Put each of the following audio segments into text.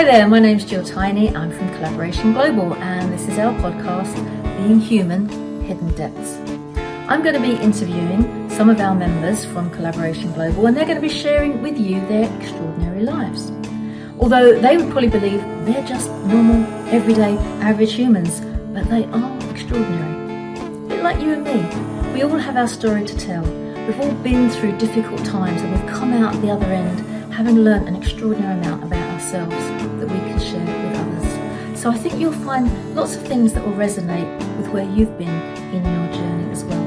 there, my name's Gill Tiney. I'm from Collaboration Global, and this is our podcast, Being Human, Hidden Depths. I'm going to be interviewing some of our members from Collaboration Global, and they're going to be sharing with you their extraordinary lives. Although they would probably believe they're just normal, everyday, average humans, but they are extraordinary. A bit like you and me. We all have our story to tell. We've all been through difficult times, and we've come out the other end having learned an extraordinary amount about ourselves that we can share with others. So I think you'll find lots of things that will resonate with where you've been in your journey as well.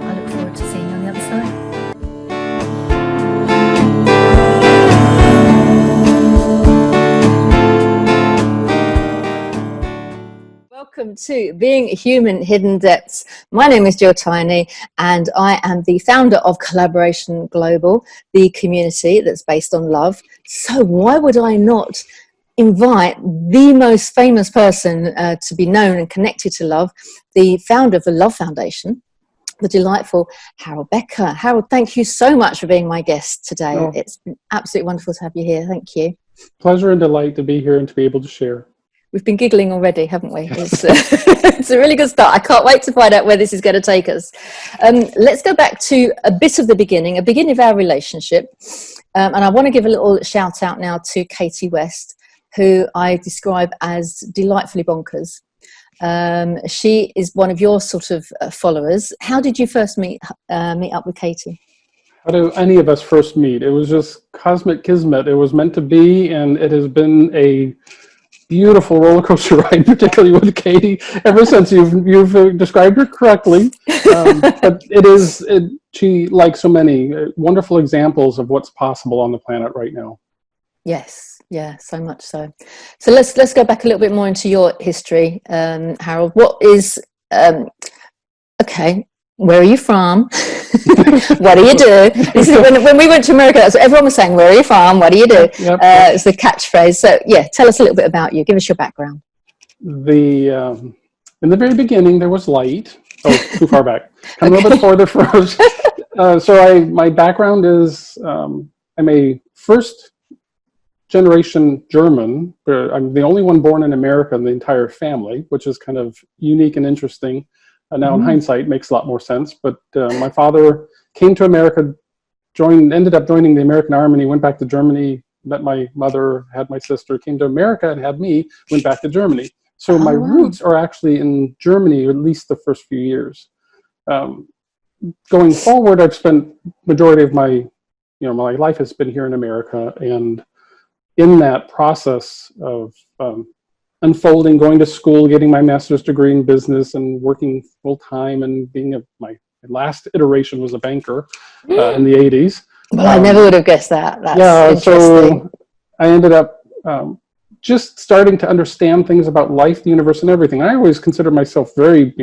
I look forward to seeing you on the other side. Welcome to Being Human, Hidden Depths. My name is Gill Tiney, and I am the founder of Collaboration Global, the community that's based on love. So why would I not invite the most famous person to be known and connected to love, the founder of the Love Foundation, the delightful Harold Becker. Harold, thank you so much for being my guest today. Oh. It's been absolutely wonderful to have you here. Thank you. Pleasure and delight to be here and to be able to share. We've been giggling already, haven't we? It's a really good start. I can't wait to find out where this is going to take us. Let's go back to a bit of the beginning of our relationship. And I want to give a little shout out now to Katie West, who I describe as delightfully bonkers. She is one of your sort of followers. How did you first meet up with Katie? How do any of us first meet? It was just cosmic kismet. It was meant to be, and it has been a beautiful roller coaster ride, particularly with Katie, ever since you've described her correctly. But she, like so many, wonderful examples of what's possible on the planet right now. Yes, yeah, so much so. So let's go back a little bit more into your history, Harold. What is okay? Where are you from? What do you do? This is when we went to America, that's what everyone was saying. Where are you from? What do you do? Yep. It's the catchphrase. So yeah, tell us a little bit about you. Give us your background. In the very beginning, there was light. Oh, too far back. Come a little bit further first. My background is I'm a first generation German. I'm the only one born in America in the entire family, which is kind of unique and interesting. Now, in hindsight, makes a lot more sense. But my father came to America, ended up joining the American Army. He went back to Germany, met my mother, had my sister, came to America and had me, went back to Germany. So my roots are actually in Germany, at least the first few years. Going forward, I've spent majority of my life has been here in America, and in that process of unfolding, going to school, getting my master's degree in business, and working full time, and being my last iteration was a banker in the 80s. Well, I never would have guessed that. That's interesting. So I ended up just starting to understand things about life, the universe, and everything. I always consider myself very,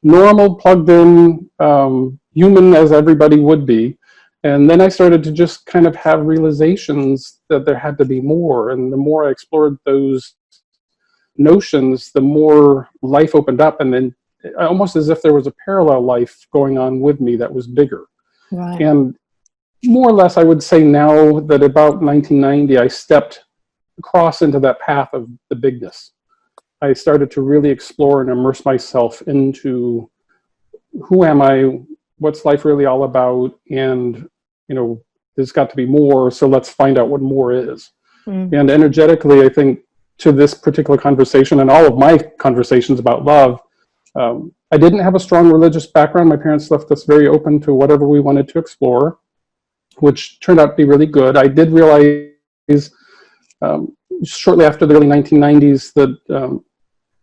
normal, plugged in, human as everybody would be. And then I started to just kind of have realizations that there had to be more. And the more I explored those notions, the more life opened up, and then almost as if there was a parallel life going on with me that was bigger. Right. And more or less, I would say now that about 1990, I stepped across into that path of the bigness. I started to really explore and immerse myself into who am I, what's life really all about, and there's got to be more, so let's find out what more is. And energetically, I think to this particular conversation and all of my conversations about love, I didn't have a strong religious background. My parents left us very open to whatever we wanted to explore, which turned out to be really good. I did realize shortly after the early 1990s that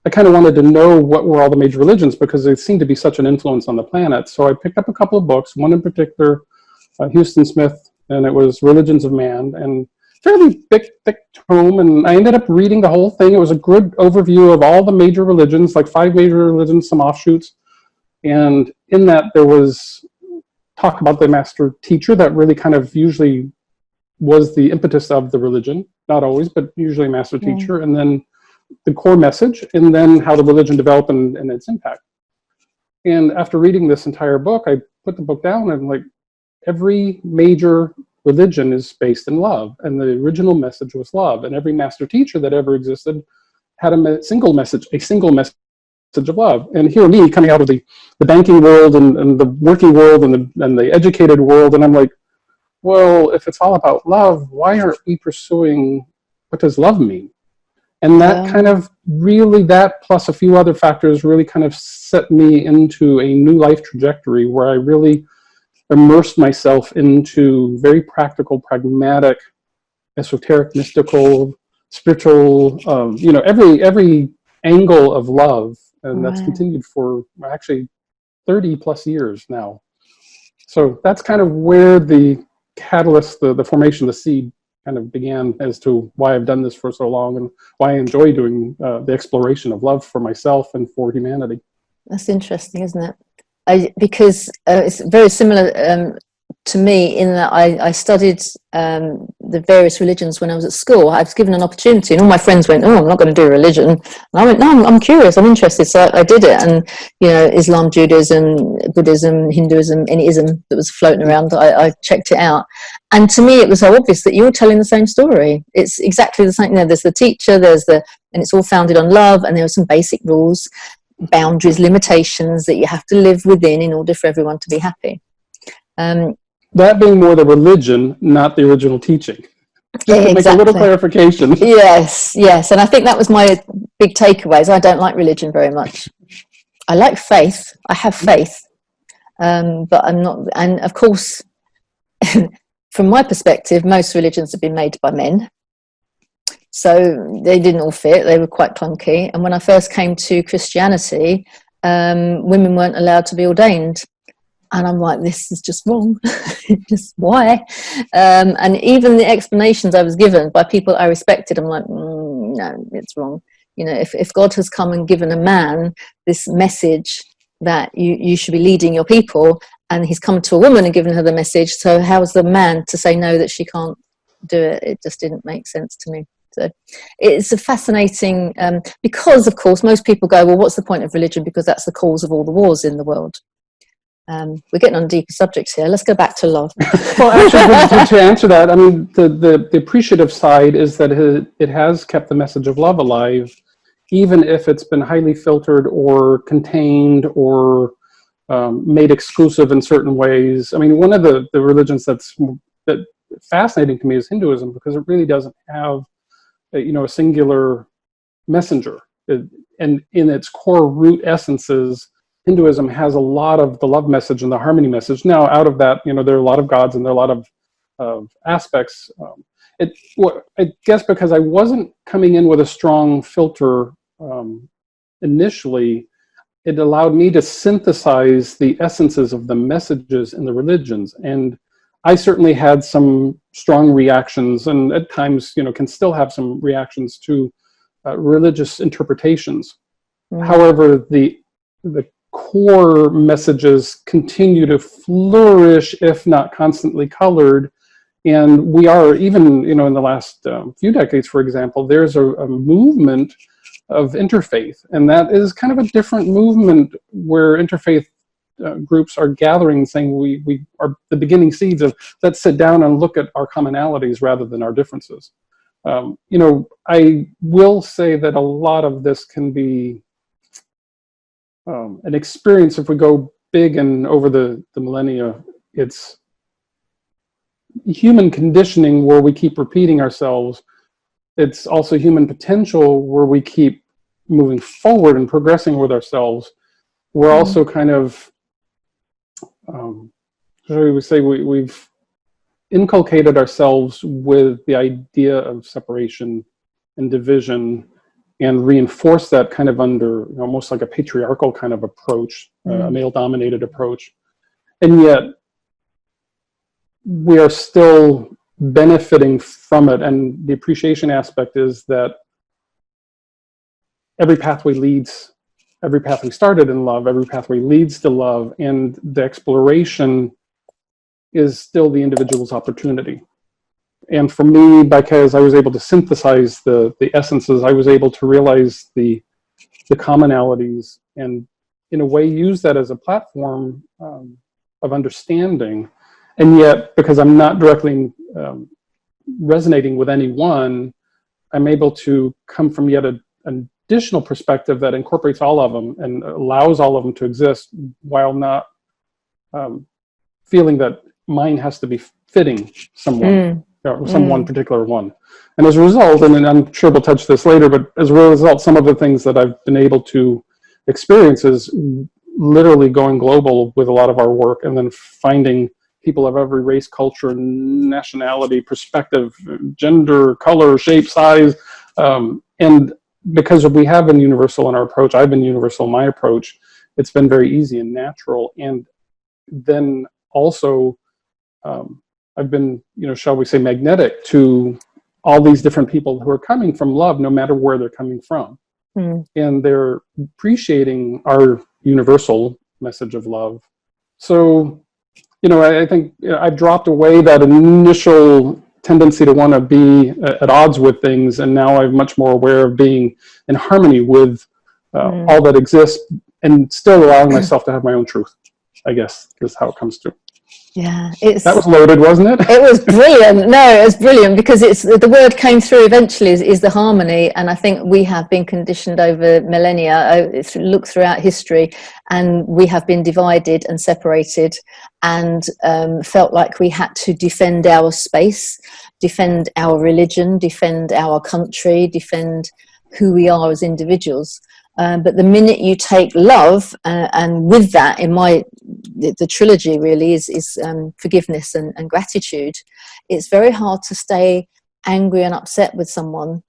I kind of wanted to know what were all the major religions, because they seemed to be such an influence on the planet. So I picked up a couple of books, one in particular, Houston Smith, and it was Religions of Man, and fairly thick tome, and I ended up reading the whole thing. It was a good overview of all the major religions, like 5 major religions, some offshoots, and in that there was talk about the master teacher that really kind of usually was the impetus of the religion, not always, but usually master teacher, and then the core message, and then how the religion developed and its impact. And after reading this entire book, I put the book down, and like every major religion is based in love, and the original message was love, and every master teacher that ever existed had a single message of love. And here me coming out of the banking world and the working world and the educated world, and I'm like, well, if it's all about love, why aren't we pursuing what does love mean? And that kind of really, that plus a few other factors really kind of set me into a new life trajectory where I really immersed myself into very practical, pragmatic, esoteric, mystical, spiritual, every angle of love. And that's continued for actually 30 plus years now. So that's kind of where the catalyst, the formation of the seed kind of began as to why I've done this for so long and why I enjoy doing the exploration of love for myself and for humanity. That's interesting, isn't it? Because it's very similar to me in that I studied the various religions when I was at school. I was given an opportunity, and all my friends went, "Oh, I'm not going to do religion." And I went, "No, I'm curious. I'm interested." So I did it, and Islam, Judaism, Buddhism, Hinduism, any ism that was floating around, I checked it out. And to me, it was so obvious that you're telling the same story. It's exactly the same. There's the teacher, and it's all founded on love, and there are some basic rules, boundaries, limitations that you have to live within in order for everyone to be happy. That being more the religion, not the original teaching. Just to make a little clarification. Yes, and I think that was my big takeaways. I don't like religion very much. I like faith. I have faith, but I'm not. And of course, from my perspective, most religions have been made by men, so they didn't all fit. They were quite clunky. And when I first came to Christianity, women weren't allowed to be ordained. And I'm like, this is just wrong. Just why? And even the explanations I was given by people I respected, I'm like, no, it's wrong. If God has come and given a man this message that you should be leading your people, and he's come to a woman and given her the message, so how's the man to say no, that she can't do it? It just didn't make sense to me. So it's a fascinating, because of course most people go, well, what's the point of religion? Because that's the cause of all the wars in the world. We're getting on deeper subjects here. Let's go back to love. Well, actually, to answer that, I mean, the appreciative side is that it has kept the message of love alive, even if it's been highly filtered or contained or made exclusive in certain ways. I mean, one of the religions that's fascinating to me is Hinduism, because it really doesn't have a singular messenger. And in its core root essences, Hinduism has a lot of the love message and the harmony message. Now, out of that, there are a lot of gods and there are a lot of aspects. I guess because I wasn't coming in with a strong filter initially, it allowed me to synthesize the essences of the messages in the religions. And I certainly had some strong reactions, and at times, can still have some reactions to religious interpretations. Mm. However, the core messages continue to flourish, if not constantly colored. And we are, even in the last few decades, for example, there's a movement of interfaith, and that is kind of a different movement where interfaith groups are gathering, saying we are the beginning seeds of, let's sit down and look at our commonalities rather than our differences. I will say that a lot of this can be an experience. If we go big and over the millennia, it's human conditioning where we keep repeating ourselves. It's also human potential where we keep moving forward and progressing with ourselves. We're also kind of, we would say we've inculcated ourselves with the idea of separation and division, and reinforce that kind of under almost like a patriarchal kind of approach, a male-dominated approach. And yet we are still benefiting from it. And the appreciation aspect is that every pathway started in love, every pathway leads to love, and the exploration is still the individual's opportunity. And for me, because I was able to synthesize the essences, I was able to realize the commonalities, and in a way use that as a platform of understanding. And yet, because I'm not directly resonating with anyone, I'm able to come from yet an additional perspective that incorporates all of them and allows all of them to exist, while not feeling that mine has to be fitting someone, or some one particular one. And as a result, and I'm sure we'll touch this later, but as a result, some of the things that I've been able to experience is literally going global with a lot of our work, and then finding people of every race, culture, nationality, perspective, gender, color, shape, size. And because we have been universal in our approach, I've been universal in my approach, it's been very easy and natural. And then also, I've been, shall we say, magnetic to all these different people who are coming from love, no matter where they're coming from. And they're appreciating our universal message of love. So, I think I've dropped away that initial tendency to want to be at odds with things, and now I'm much more aware of being in harmony with all that exists, and still allowing myself to have my own truth, I guess, is how it comes to. Yeah, that was loaded, wasn't it? It was brilliant. No, it was brilliant, because it's the word came through eventually is the harmony, and I think we have been conditioned over millennia, look throughout history, and we have been divided and separated, and felt like we had to defend our space, defend our religion, defend our country, defend who we are as individuals. But the minute you take love, and with that, the trilogy really is forgiveness and gratitude, it's very hard to stay angry and upset with someone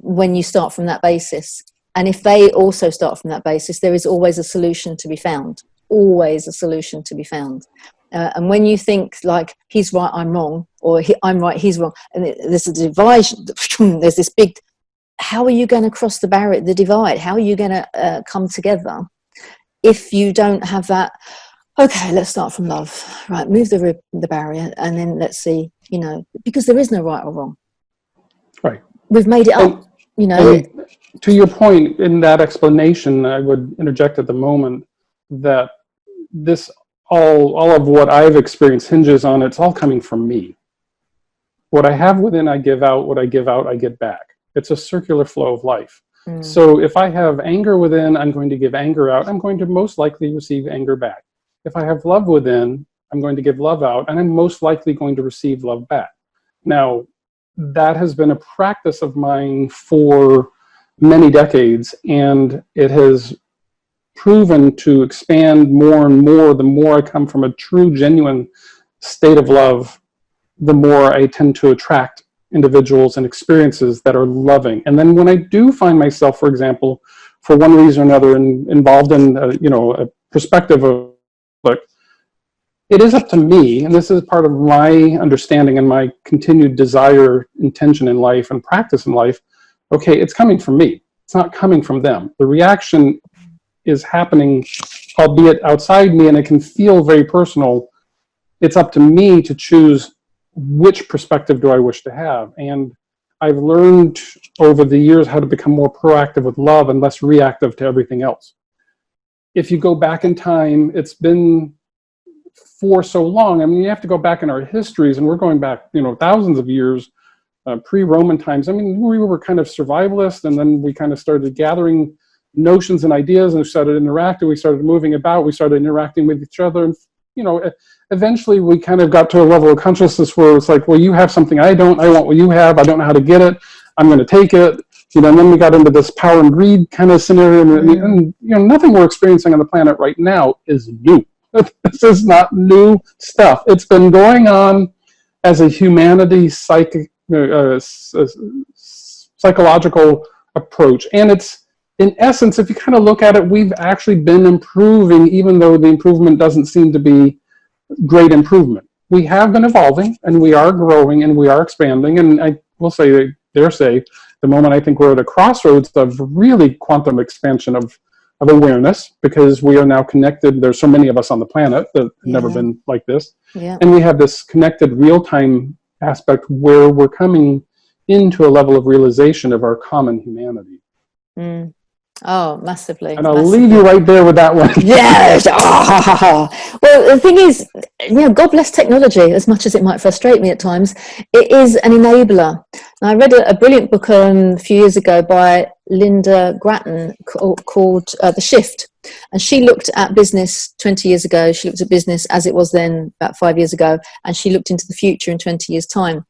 when you start from that basis. And if they also start from that basis, there is always a solution to be found. Always a solution to be found. And when you think like, he's right, I'm wrong, or I'm right, he's wrong, and there's a division, there's this big... How are you going to cross the barrier, the divide? How are you going to come together if you don't have that? Okay, let's start from love. Right, move the barrier, and then let's see. Because there is no right or wrong. Right. We've made it up. And to your point in that explanation, I would interject at the moment that this all of what I've experienced hinges on it's all coming from me. What I have within, I give out. What I give out, I get back. It's a circular flow of life. So if I have anger within, I'm going to give anger out. I'm going to most likely receive anger back. If I have love within, I'm going to give love out, and I'm most likely going to receive love back. Now, that has been a practice of mine for many decades, and it has proven to expand more and more. The more I come from a true, genuine state of love, the more I tend to attract individuals and experiences that are loving. And then when I do find myself, for example, for one reason or another, involved in a perspective of, look, it is up to me, and this is part of my understanding and my continued desire, intention in life and practice in life. Okay, it's coming from me. It's not coming from them. The reaction is happening, albeit outside me, and it can feel very personal. It's up to me to choose which perspective do I wish to have. And I've learned over the years how to become more proactive with love and less reactive to everything else. If you go back in time, it's been for so long. I mean, you have to go back in our histories, and we're going back, thousands of years, pre-Roman times. I mean, we were kind of survivalist, and then we kind of started gathering notions and ideas, and we started interacting, we started moving about, we started interacting with each other, and eventually we kind of got to a level of consciousness where it's like, well, you have something I don't, I want what you have, I don't know how to get it, I'm going to take it, and then we got into this power and greed kind of scenario, and nothing we're experiencing on the planet right now is new. This is not new stuff. It's been going on as a humanity psychological approach, and it's, in essence, if you kind of look at it, we've actually been improving, even though the improvement doesn't seem to be great improvement. We have been evolving, and we are growing, and we are expanding, and I will say, dare say, the moment I think we're at a crossroads of really quantum expansion of awareness, because we are now connected. There's so many of us on the planet that have never been like this. Yeah. And we have this connected real-time aspect where we're coming into a level of realization of our common humanity. Oh, massively, And I'll leave massively. you right there with that one. Yes. Well, the thing is, God bless technology, as much as it might frustrate me at times. It is an enabler. And I read a brilliant book a few years ago by Linda Grattan called The Shift. And she looked at business 20 years ago. She looked at business as it was then about 5 years ago. And she looked into the future in 20 years' time.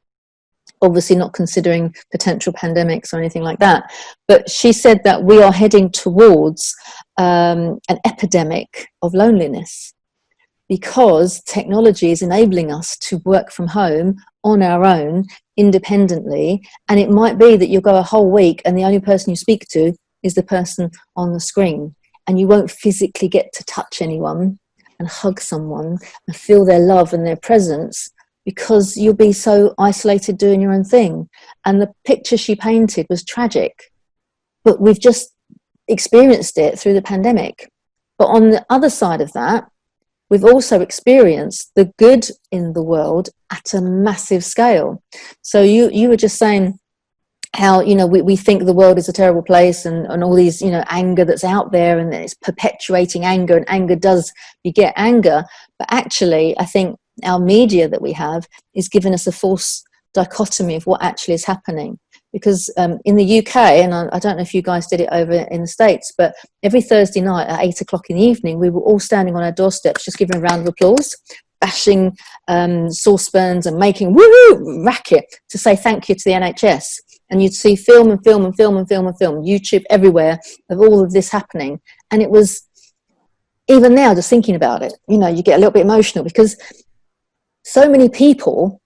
Obviously not considering potential pandemics or anything like that. But she said that we are heading towards an epidemic of loneliness because technology is enabling us to work from home on our own, independently. And it might be that you'll go a whole week and the only person you speak to is the person on the screen. And you won't physically get to touch anyone and hug someone and feel their love and their presence, because you'll be so isolated doing your own thing. And the picture she painted was tragic, but we've just experienced it through the pandemic. But on the other side of that, we've also experienced the good in the world at a massive scale. So you were just saying how, we think the world is a terrible place, and all these, anger that's out there, and it's perpetuating anger, and anger does beget anger. But actually, I think our media that we have is giving us a false dichotomy of what actually is happening. Because in the UK, and I don't know if you guys did it over in the States, but every Thursday night at 8 o'clock in the evening, we were all standing on our doorsteps just giving a round of applause, bashing saucepans and making woo racket to say thank you to the NHS. And you'd see film and film and film and film and film, YouTube everywhere, of all of this happening. And it was, even now, just thinking about it, you get a little bit emotional, because so many people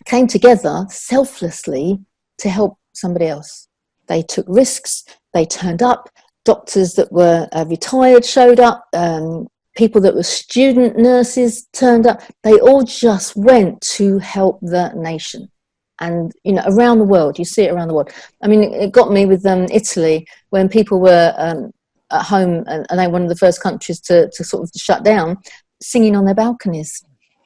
came together selflessly to help somebody else. They took risks, they turned up, doctors that were retired showed up, people that were student nurses turned up. They all just went to help the nation. And, around the world, you see it around the world. I mean, it got me with Italy, when people were at home, and they were one of the first countries to sort of shut down, singing on their balconies.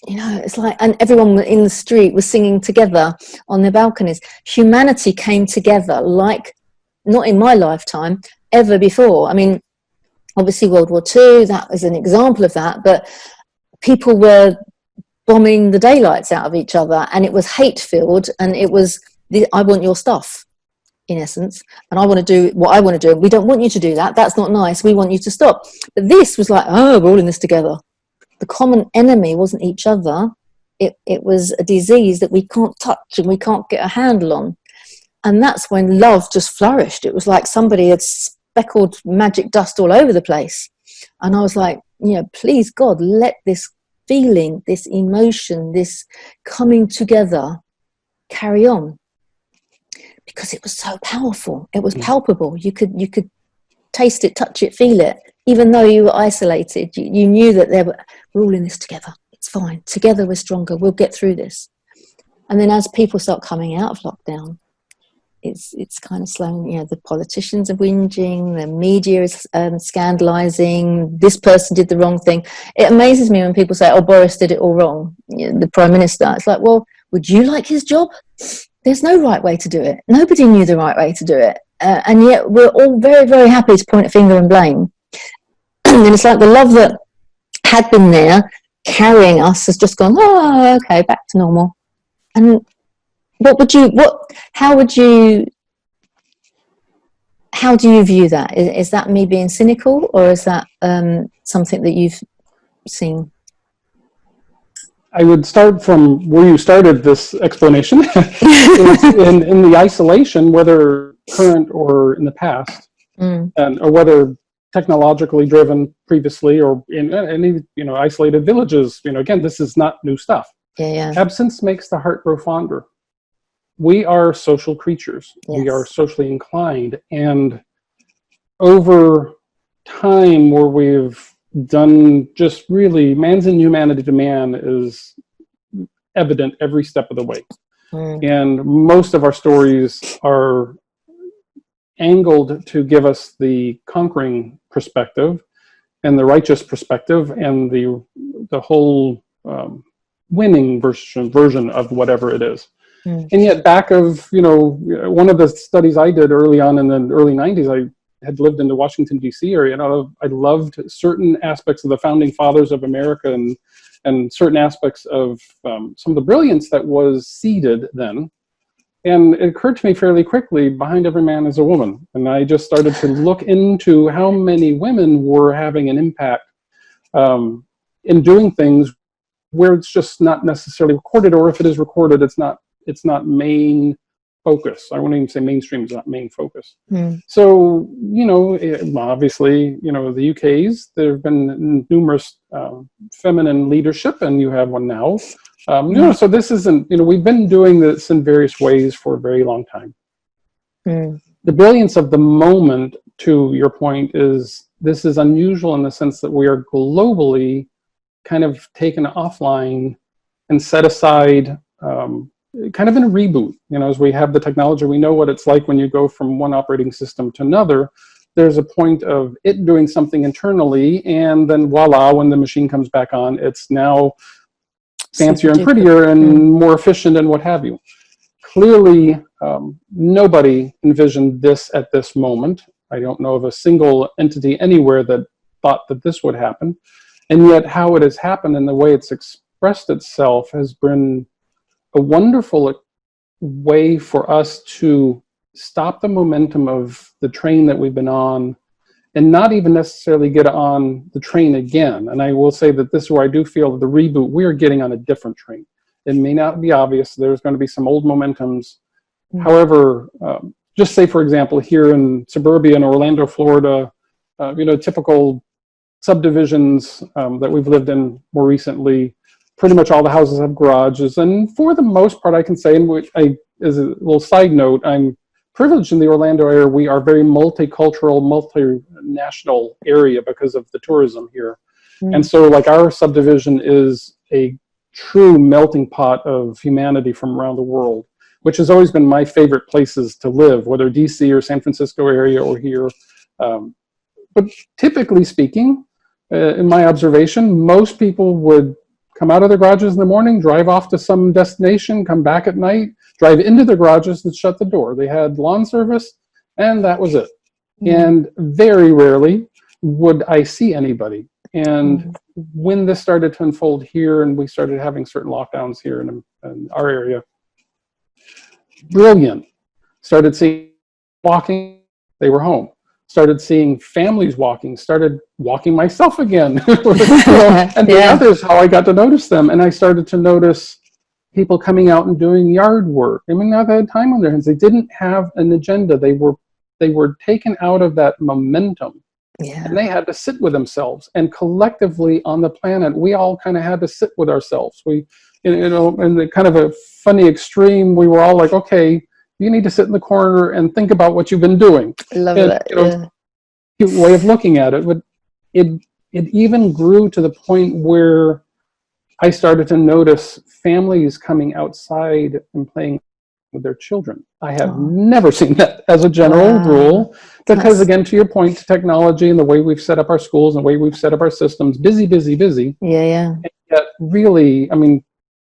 It's like, and everyone in the street was singing together on their balconies. Humanity came together like not in my lifetime ever before. I mean, obviously World War II, that was an example of that, but people were bombing the daylights out of each other, and it was hate-filled, and it was, I want your stuff, in essence, and I want to do what I want to do. We don't want you to do that. That's not nice. We want you to stop. But this was like, oh, we're all in this together. The common enemy wasn't each other. It was a disease that we can't touch and we can't get a handle on. And that's when love just flourished. It was like somebody had speckled magic dust all over the place. And I was like, please, God, let this feeling, this emotion, this coming together carry on. Because it was so powerful. It was palpable. You could taste it, touch it, feel it. Even though you were isolated, you knew that we're all in this together. It's fine. Together we're stronger. We'll get through this. And then as people start coming out of lockdown, it's kind of slowing. The politicians are whinging, the media is scandalising. This person did the wrong thing. It amazes me when people say, "Oh, Boris did it all wrong." The Prime Minister. It's like, well, would you like his job? There's no right way to do it. Nobody knew the right way to do it, and yet we're all very, very happy to point a finger and blame. And it's like the love that had been there carrying us has just gone, oh, okay, back to normal. And how do you view that? Is that me being cynical, or is that something that you've seen? I would start from where you started this explanation. in the isolation, whether current or in the past, or whether technologically driven previously, or in any isolated villages. Again, this is not new stuff. Yeah. Absence makes the heart grow fonder. We are social creatures. Yes. We are socially inclined, and over time, where we've done just really man's inhumanity to man is evident every step of the way. And most of our stories are angled to give us the conquering perspective and the righteous perspective and the whole winning version of whatever it is. And yet back of, one of the studies I did early on in the early 90s, I had lived in the Washington, D.C. area, and I loved certain aspects of the founding fathers of America and certain aspects of some of the brilliance that was seeded then. And it occurred to me fairly quickly, behind every man is a woman. And I just started to look into how many women were having an impact in doing things where it's just not necessarily recorded, or if it is recorded, it's not main focus. I won't even say mainstream is not main focus. So, obviously, the UK's, there have been numerous feminine leadership, and you have one now. So this isn't, we've been doing this in various ways for a very long time. The brilliance of the moment, to your point, is this is unusual in the sense that we are globally kind of taken offline and set aside, kind of in a reboot. As we have the technology, we know what it's like when you go from one operating system to another. There's a point of it doing something internally, and then voila, when the machine comes back on, it's now fancier and prettier and more efficient and what have you. Clearly, nobody envisioned this at this moment. I don't know of a single entity anywhere that thought that this would happen. And yet how it has happened and the way it's expressed itself has been a wonderful way for us to stop the momentum of the train that we've been on and not even necessarily get on the train again. And I will say that this is where I do feel that the reboot, we are getting on a different train. It may not be obvious. There's going to be some old momentums. However, just say, for example, here in suburbia in Orlando, Florida, typical subdivisions that we've lived in more recently, pretty much all the houses have garages. And for the most part, I can say, and as a little side note, I'm privileged in the Orlando area. We are very multicultural, multinational area because of the tourism here. And so like our subdivision is a true melting pot of humanity from around the world, which has always been my favorite places to live, whether DC or San Francisco area or here. But typically speaking, in my observation, most people would come out of their garages in the morning, drive off to some destination, come back at night, drive into their garages and shut the door. They had lawn service, and that was it. And very rarely would I see anybody. And when this started to unfold here and we started having certain lockdowns here in our area, brilliant. Started seeing walking, they were home. Started seeing families walking, started walking myself again. And the others, how I got to notice them. And I started to notice people coming out and doing yard work. I mean, now they had time on their hands. They didn't have an agenda. They were taken out of that momentum. And they had to sit with themselves. And collectively on the planet, we all kind of had to sit with ourselves. We, in the kind of a funny extreme, we were all like, okay, you need to sit in the corner and think about what you've been doing. I love that. Cute way of looking at it. But it even grew to the point where I started to notice families coming outside and playing with their children. I have never seen that as a general rule, because again, to your point, technology and the way we've set up our schools and the way we've set up our systems, busy. And yet really, I mean,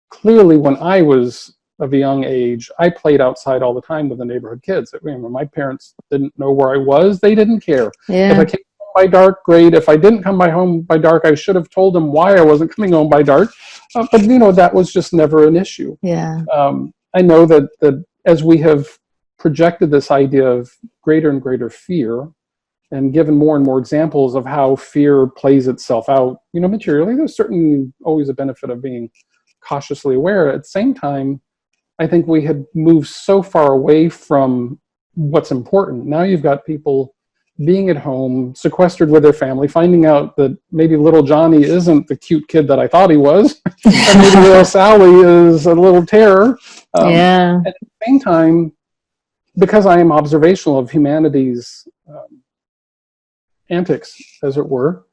clearly when I was of a young age, I played outside all the time with the neighborhood kids. My parents didn't know where I was. They didn't care. If I came home by dark, great. If I didn't come home by dark, I should have told them why I wasn't coming home by dark. But that was just never an issue. I know that as we have projected this idea of greater and greater fear and given more and more examples of how fear plays itself out, materially, there's certainly always a benefit of being cautiously aware. At the same time, I think we had moved so far away from what's important. Now you've got people being at home, sequestered with their family, finding out that maybe little Johnny isn't the cute kid that I thought he was, and maybe little Sally is a little terror. At the same time, because I am observational of humanity's antics, as it were,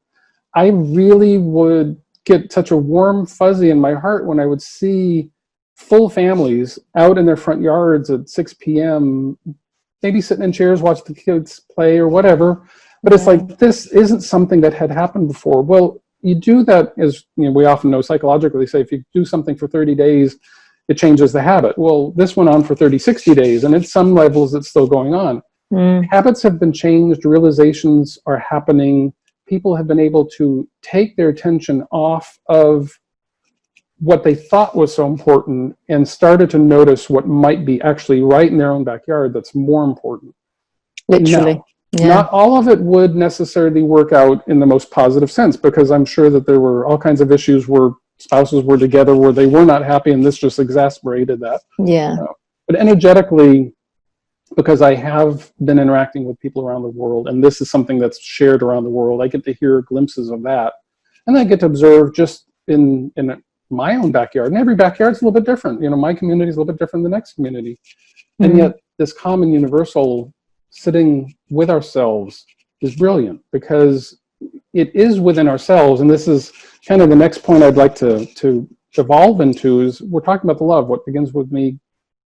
I really would get such a warm fuzzy in my heart when I would see full families out in their front yards at 6 p.m., maybe sitting in chairs, watch the kids play or whatever. But it's like, this isn't something that had happened before. Well, you do that, as we often know psychologically, say if you do something for 30 days, it changes the habit. Well, this went on for 30, 60 days, and at some levels it's still going on. Habits have been changed, realizations are happening. People have been able to take their attention off of what they thought was so important and started to notice what might be actually right in their own backyard that's more important. Literally. Now, Yeah. not all of it would necessarily work out in the most positive sense, because I'm sure that there were all kinds of issues where spouses were together where they were not happy, and this just exacerbated that. Yeah. But energetically, because I have been interacting with people around the world, and this is something that's shared around the world, I get to hear glimpses of that, and I get to observe just in my own backyard. And every backyard's a little bit different. You know, my community is a little bit different than the next community, and yet this common universal sitting with ourselves is brilliant, because it is within ourselves. And this is kind of the next point I'd like to evolve into, is we're talking about the love. What begins with me,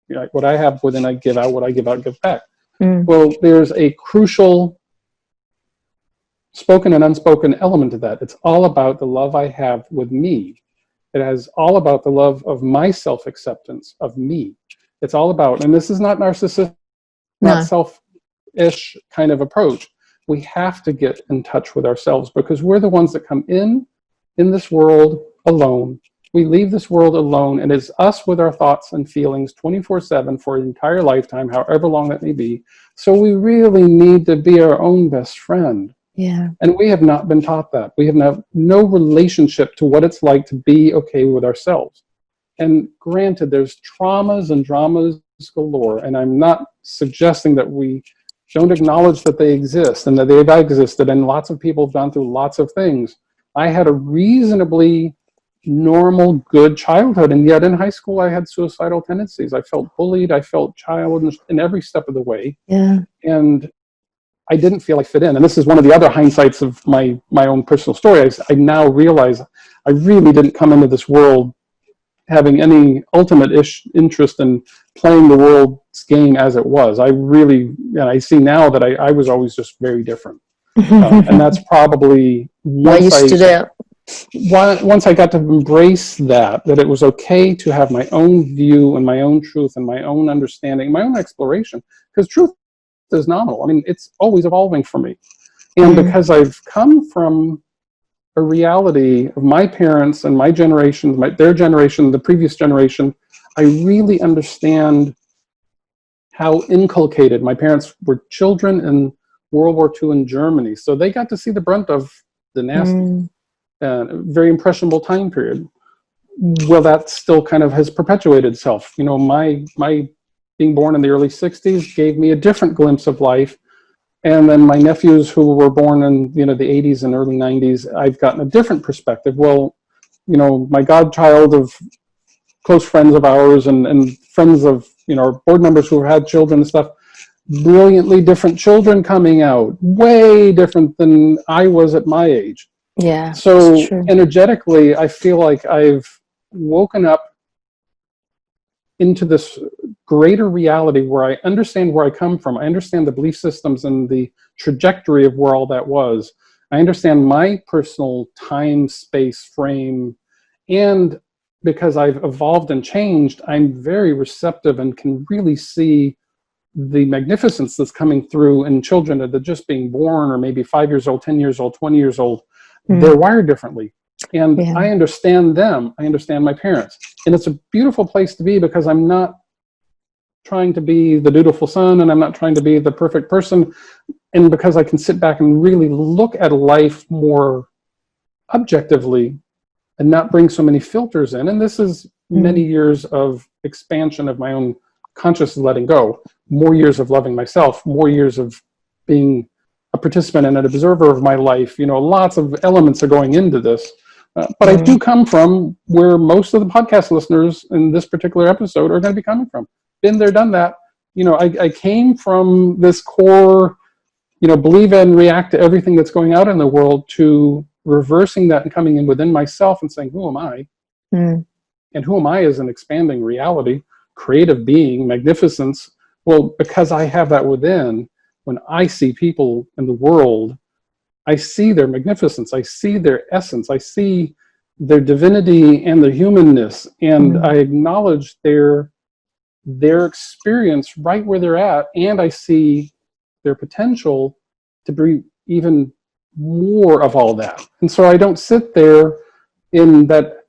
you know, what I have within, I give out. What I give out, give back. Well, there's a crucial spoken and unspoken element to that. It's all about the love I have with me. It has all about the love of my self-acceptance of me. It's all about, and this is not narcissistic, not selfish kind of approach. We have to get in touch with ourselves, because we're the ones that come in this world alone. We leave this world alone, and it's us with our thoughts and feelings 24/7 for an entire lifetime, however long that may be. So we really need to be our own best friend. Yeah. And we have not been taught that. We have no relationship to what it's like to be okay with ourselves. And granted, there's traumas and dramas galore, and I'm not suggesting that we don't acknowledge that they exist and that they've existed, and lots of people have gone through lots of things. I had a reasonably normal, good childhood, and yet in high school I had suicidal tendencies. I felt bullied, I felt childish in every step of the way. Yeah. And I didn't feel I fit in. And this is one of the other hindsights of my own personal story. I now realize I really didn't come into this world having any ultimate interest in playing the world's game as it was. I really, and I see now that I was always just very different. And that's probably once I got to embrace that it was okay to have my own view and my own truth and my own understanding, my own exploration, because truth is nominal. I mean, it's always evolving for me. And because I've come from a reality of my parents and my generation, their generation, the previous generation, I really understand how inculcated. My parents were children in World War II in Germany, so they got to see the brunt of the nasty, very impressionable time period. Well, that still kind of has perpetuated itself. You know, my being born in the early 60s gave me a different glimpse of life. And then my nephews who were born in, you know, the 80s and early 90s, I've gotten a different perspective. Well, you know, my godchild of close friends of ours and friends of, you know, board members who had children and stuff, brilliantly different children coming out, way different than I was at my age. Yeah. So energetically, I feel like I've woken up into this greater reality where I understand where I come from. I understand the belief systems and the trajectory of where all that was. I understand my personal time, space, frame, and because I've evolved and changed, I'm very receptive and can really see the magnificence that's coming through in children that are just being born, or maybe 5 years old, 10 years old, 20 years old. They're wired differently. And I understand them. I understand my parents. And it's a beautiful place to be, because I'm not trying to be the dutiful son, and I'm not trying to be the perfect person. And because I can sit back and really look at life more objectively and not bring so many filters in. And this is many years of expansion of my own consciousness, letting go, more years of loving myself, more years of being a participant and an observer of my life. You know, lots of elements are going into this. But I do come from where most of the podcast listeners in this particular episode are going to be coming from. Been there, done that. You know, I came from this core, you know, believe and react to everything that's going out in the world, to reversing that and coming in within myself and saying, who am I? And who am I as an expanding reality, creative being, magnificence? Well, because I have that within, when I see people in the world, I see their magnificence, I see their essence, I see their divinity and their humanness, and I acknowledge their experience right where they're at, and I see their potential to be even more of all that. And so I don't sit there in that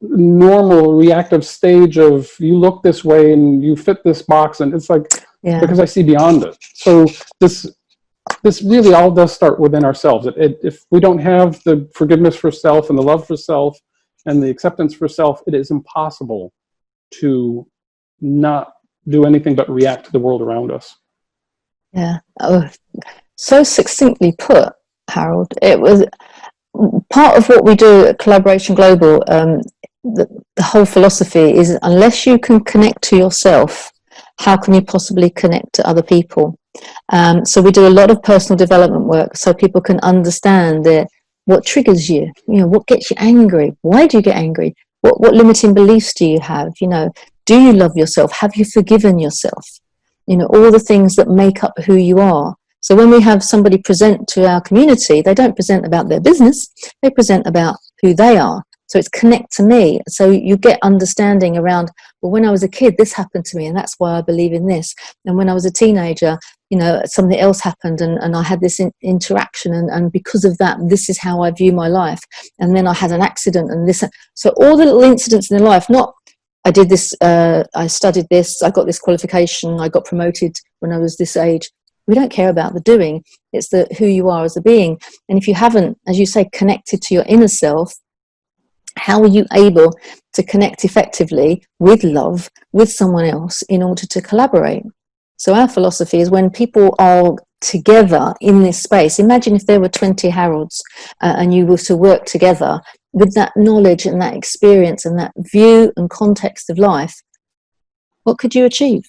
normal reactive stage of you look this way and you fit this box, and it's like, because I see beyond it. So this really all does start within ourselves. If we don't have the forgiveness for self and the love for self and the acceptance for self, it is impossible to not do anything but react to the world around us. Yeah. Oh, so succinctly put, Harold. It was part of what we do at Collaboration Global. The whole philosophy is, unless you can connect to yourself, how can you possibly connect to other people? So we do a lot of personal development work so people can understand what triggers you, what gets you angry, why do you get angry, what limiting beliefs do you have, do you love yourself, have you forgiven yourself, all the things that make up who you are. So when we have somebody present to our community, they don't present about their business, they present about who they are. So it's connect to me. So you get understanding around, well, when I was a kid, this happened to me, and that's why I believe in this. And when I was a teenager, something else happened, and I had this interaction, and because of that, this is how I view my life. And then I had an accident, and this. So all the little incidents in life, not I did this, I studied this, I got this qualification, I got promoted when I was this age. We don't care about the doing. It's who you are as a being. And if you haven't, as you say, connected to your inner self, how are you able to connect effectively with love, with someone else, in order to collaborate? So our philosophy is, when people are together in this space, imagine if there were 20 Harolds and you were to work together with that knowledge and that experience and that view and context of life, what could you achieve?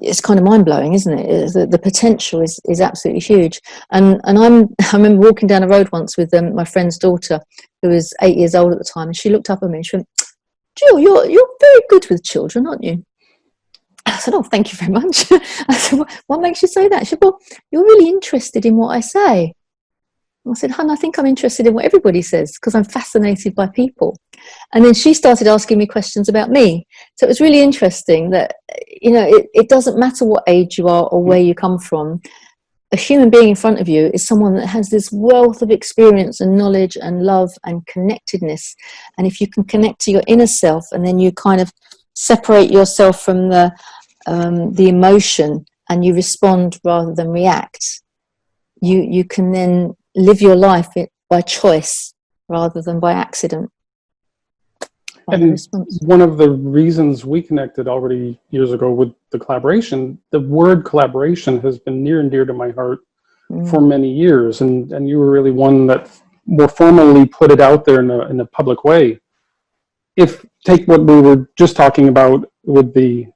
It's kind of mind-blowing, isn't it? The potential is absolutely huge. And I remember walking down a road once with my friend's daughter, who was 8 years old at the time, and she looked up at me and she went, "Jill, you're very good with children, aren't you?" I said, "Oh, thank you very much." I said, "What makes you say that?" She said, "Well, you're really interested in what I say." I said, "Hun, I think I'm interested in what everybody says, because I'm fascinated by people." And then she started asking me questions about me. So it was really interesting that, it doesn't matter what age you are or where you come from. A human being in front of you is someone that has this wealth of experience and knowledge and love and connectedness. And if you can connect to your inner self, and then you kind of separate yourself from the emotion, and you respond rather than react, you can then live your life by choice rather than by accident. And one of the reasons we connected already years ago with the collaboration, the word collaboration has been near and dear to my heart for many years. And you were really one that more formally put it out there in a public way. Take what we were just talking about with the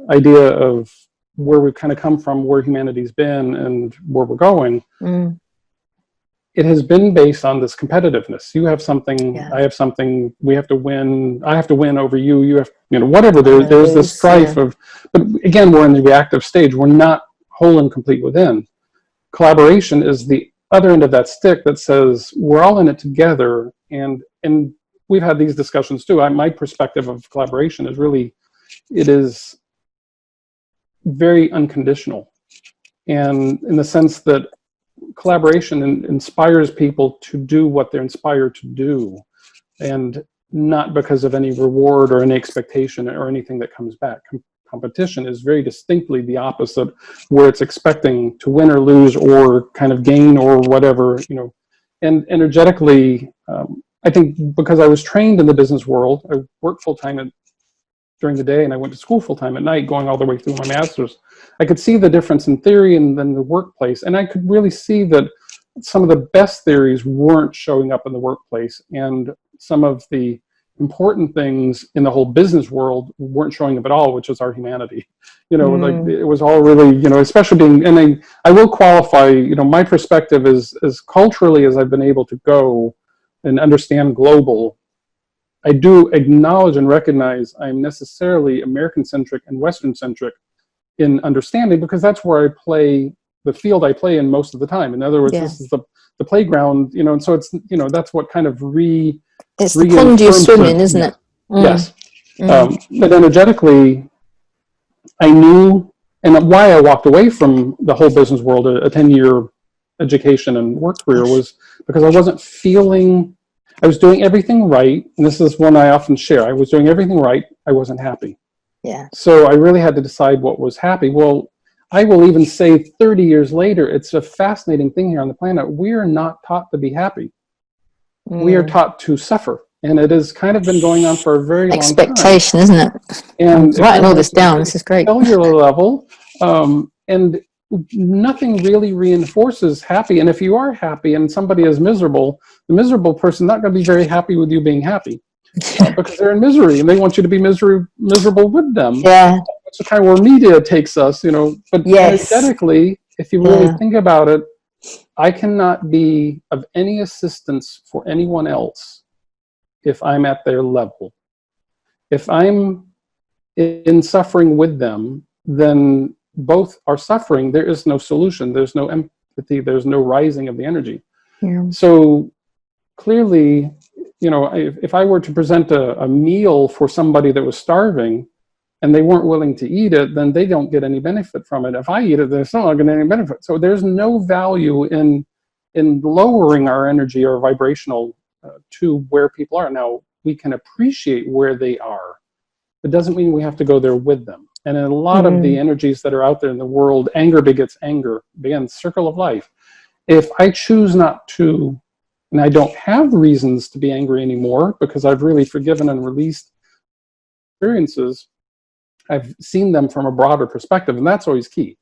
idea of where we've kind of come from, where humanity's been, and where we're going. It has been based on this competitiveness. You have something, I have something, we have to win, I have to win over you, you have, whatever, there's this strife of, but again, we're in the reactive stage. We're not whole and complete within. Collaboration is the other end of that stick that says, we're all in it together, and we've had these discussions too. My perspective of collaboration is really, it is very unconditional. And in the sense that collaboration inspires people to do what they're inspired to do, and not because of any reward or any expectation or anything that comes back. Competition is very distinctly the opposite, where it's expecting to win or lose or kind of gain or whatever, And energetically, I think because I was trained in the business world, I worked full-time during the day, and I went to school full-time at night, going all the way through my master's. I could see the difference in theory and then the workplace, and I could really see that some of the best theories weren't showing up in the workplace, and some of the important things in the whole business world weren't showing up at all, which is our humanity. Like it was all really, especially being, and I will qualify, my perspective is as culturally as I've been able to go and understand global. I do acknowledge and recognize I'm necessarily American-centric and Western-centric in understanding, because that's where I play, the field I play in most of the time. In other words, this is the playground, and so it's, that's what kind of it's the pond you swim in, isn't it? Yes. But energetically, I knew And why I walked away from the whole business world, a 10-year education and work career, was because I wasn't feeling, I was doing everything right. And this is one I often share. I was doing everything right. I wasn't happy. Yeah. So I really had to decide what was happy. Well, I will even say 30 years later, it's a fascinating thing here on the planet. We are not taught to be happy. We are taught to suffer. And it has kind of been going on for a very long time. Expectation, isn't it? And I'm writing all this down. This is great. Cellular level, and nothing really reinforces happy. And if you are happy and somebody is miserable, the miserable person is not going to be very happy with you being happy because they're in misery and they want you to be miserable with them. Yeah. That's the kind of where media takes us, you know. But yes. energetically, if you really think about it, I cannot be of any assistance for anyone else if I'm at their level. If I'm in suffering with them, then both are suffering. There is no solution. There's no empathy. There's no rising of the energy. Yeah. So clearly, you know, if I were to present a meal for somebody that was starving and they weren't willing to eat it, then they don't get any benefit from it. If I eat it, they're still not getting any benefit. So there's no value in lowering our energy or vibrational to where people are. Now, we can appreciate where they are. It doesn't mean we have to go there with them. And in a lot of the energies that are out there in the world, anger begets anger, begins circle of life. If I choose not to, and I don't have reasons to be angry anymore because I've really forgiven and released experiences, I've seen them from a broader perspective, and that's always key.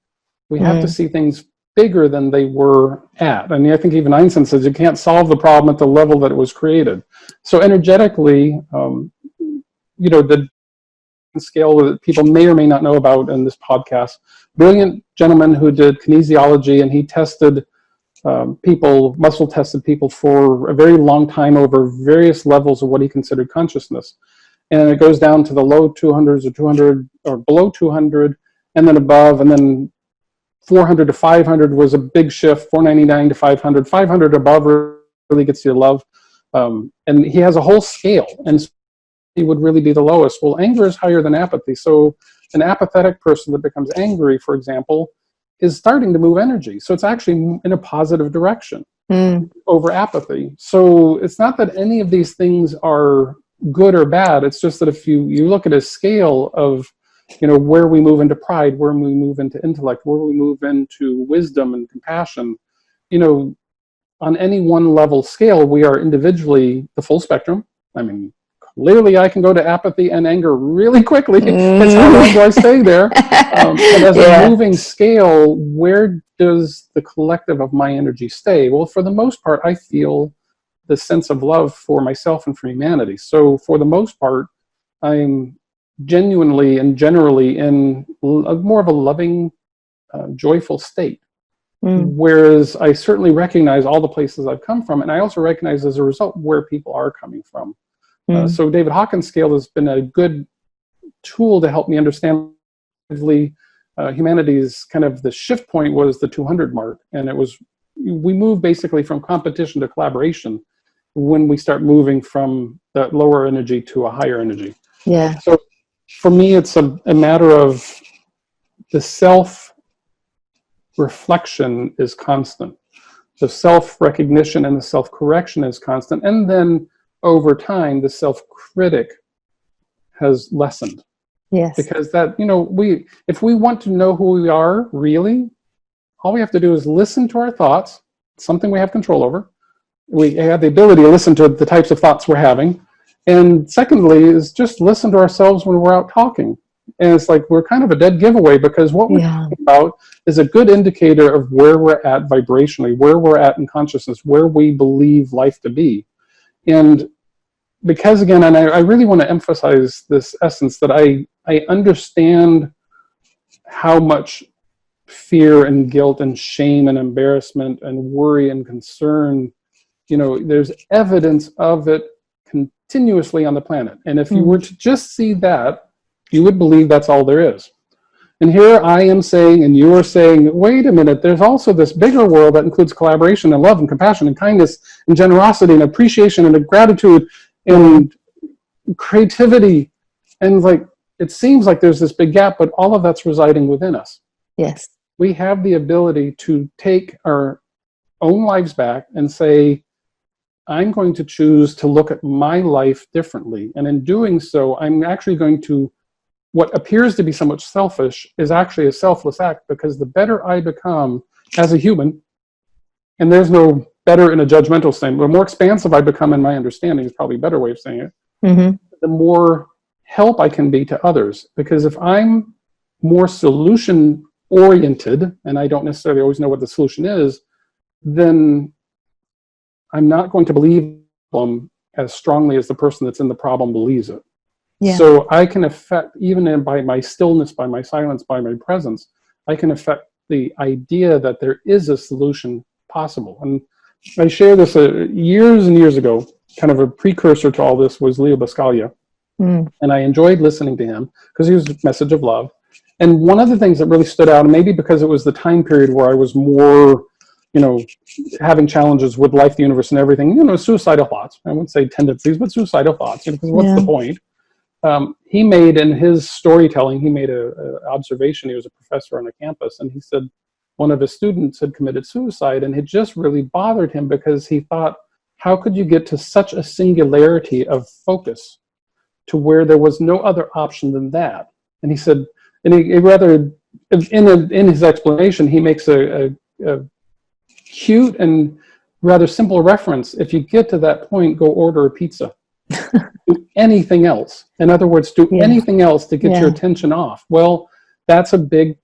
We have to see things bigger than they were at. I mean, I think even Einstein says you can't solve the problem at the level that it was created. So energetically, you know, the scale that people may or may not know about in this podcast, brilliant gentleman who did kinesiology, and he tested people, muscle tested people for a very long time over various levels of what he considered consciousness. And it goes down to the low 200s or 200 or below 200 and then above, and then 400 to 500 was a big shift, 499 to 500. 500 above really gets you to love. And he has a whole scale, and he would really be the lowest. Well, anger is higher than apathy. So an apathetic person that becomes angry, for example, is starting to move energy. So it's actually in a positive direction over apathy. So it's not that any of these things are good or bad. It's just that if you look at a scale of, you know, where we move into pride, where we move into intellect, where we move into wisdom and compassion, you know, on any one level scale, we are individually the full spectrum. I mean, clearly I can go to apathy and anger really quickly. It's how long do I stay there? But as a moving scale, where does the collective of my energy stay? Well, for the most part, I feel the sense of love for myself and for humanity. So for the most part, I'm genuinely and generally in more of a loving, joyful state. Whereas I certainly recognize all the places I've come from, and I also recognize as a result where people are coming from. So David Hawkins' scale has been a good tool to help me understand humanity's kind of the shift point was the 200 mark, and it was, we moved basically from competition to collaboration when we start moving from that lower energy to a higher energy. Yeah. So for me, it's a matter of the self-reflection is constant. The self-recognition and the self-correction is constant. And then over time, the self-critic has lessened. Yes. Because that, you know, if we want to know who we are, really, all we have to do is listen to our thoughts, something we have control over. We have the ability to listen to the types of thoughts we're having. And secondly, is just listen to ourselves when we're out talking. And it's like we're kind of a dead giveaway, because what we're talking about is a good indicator of where we're at vibrationally, where we're at in consciousness, where we believe life to be. And because, again, and I really want to emphasize this essence, that I understand how much fear and guilt and shame and embarrassment and worry and concern, you know, there's evidence of it continuously on the planet. And if you were to just see that, you would believe that's all there is. And here I am saying, and you are saying, wait a minute, there's also this bigger world that includes collaboration and love and compassion and kindness and generosity and appreciation and gratitude and creativity. And like, it seems like there's this big gap, but all of that's residing within us. Yes. We have the ability to take our own lives back and say, I'm going to choose to look at my life differently. And in doing so, I'm actually going to, what appears to be somewhat selfish is actually a selfless act, because the better I become as a human, and there's no better in a judgmental sense, the more expansive I become in my understanding is probably a better way of saying it, the more help I can be to others. Because if I'm more solution oriented, and I don't necessarily always know what the solution is, then I'm not going to believe the problem as strongly as the person that's in the problem believes it. Yeah. So I can affect, even by my stillness, by my silence, by my presence, I can affect the idea that there is a solution possible. And I share this years and years ago, kind of a precursor to all this was Leo Buscaglia. And I enjoyed listening to him because he was a message of love. And one of the things that really stood out, and maybe because it was the time period where I was more, having challenges with life, the universe, and everything, suicidal thoughts. I wouldn't say tendencies, but suicidal thoughts, because what's the point? He made, in his storytelling, he made a observation. He was a professor on a campus, and he said one of his students had committed suicide, and it just really bothered him because he thought, how could you get to such a singularity of focus to where there was no other option than that? And he said, and he rather, in his explanation, he makes a cute and rather simple reference. If you get to that point, go order a pizza. Do anything else. In other words, do anything else to get your attention off. Well, that's a big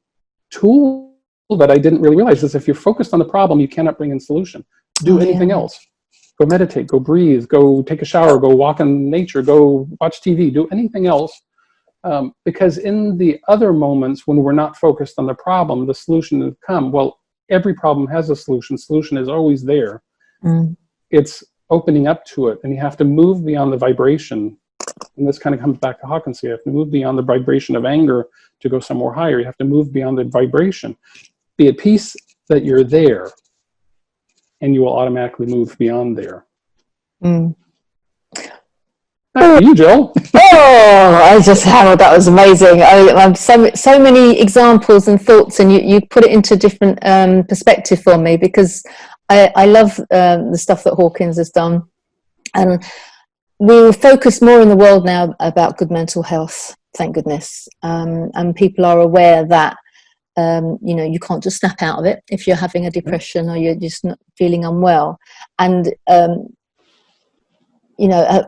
tool that I didn't really realize, is if you're focused on the problem, you cannot bring in solution. Do anything else. Go meditate, go breathe, go take a shower, go walk in nature, go watch TV, do anything else. Because in the other moments when we're not focused on the problem, the solution will come. Well, every problem has a solution. Solution is always there. It's opening up to it, and you have to move beyond the vibration. And this kind of comes back to Hawkins. You have to move beyond the vibration of anger to go somewhere higher. You have to move beyond the vibration. Be at peace that you're there, and you will automatically move beyond there. Back to you, Jill. I just hammered. That was amazing. I so many examples and thoughts, and you put it into different perspective for me, because I love the stuff that Hawkins has done, and we'll focus more in the world now about good mental health, thank goodness, and people are aware that you can't just snap out of it if you're having a depression or you're just not feeling unwell, and a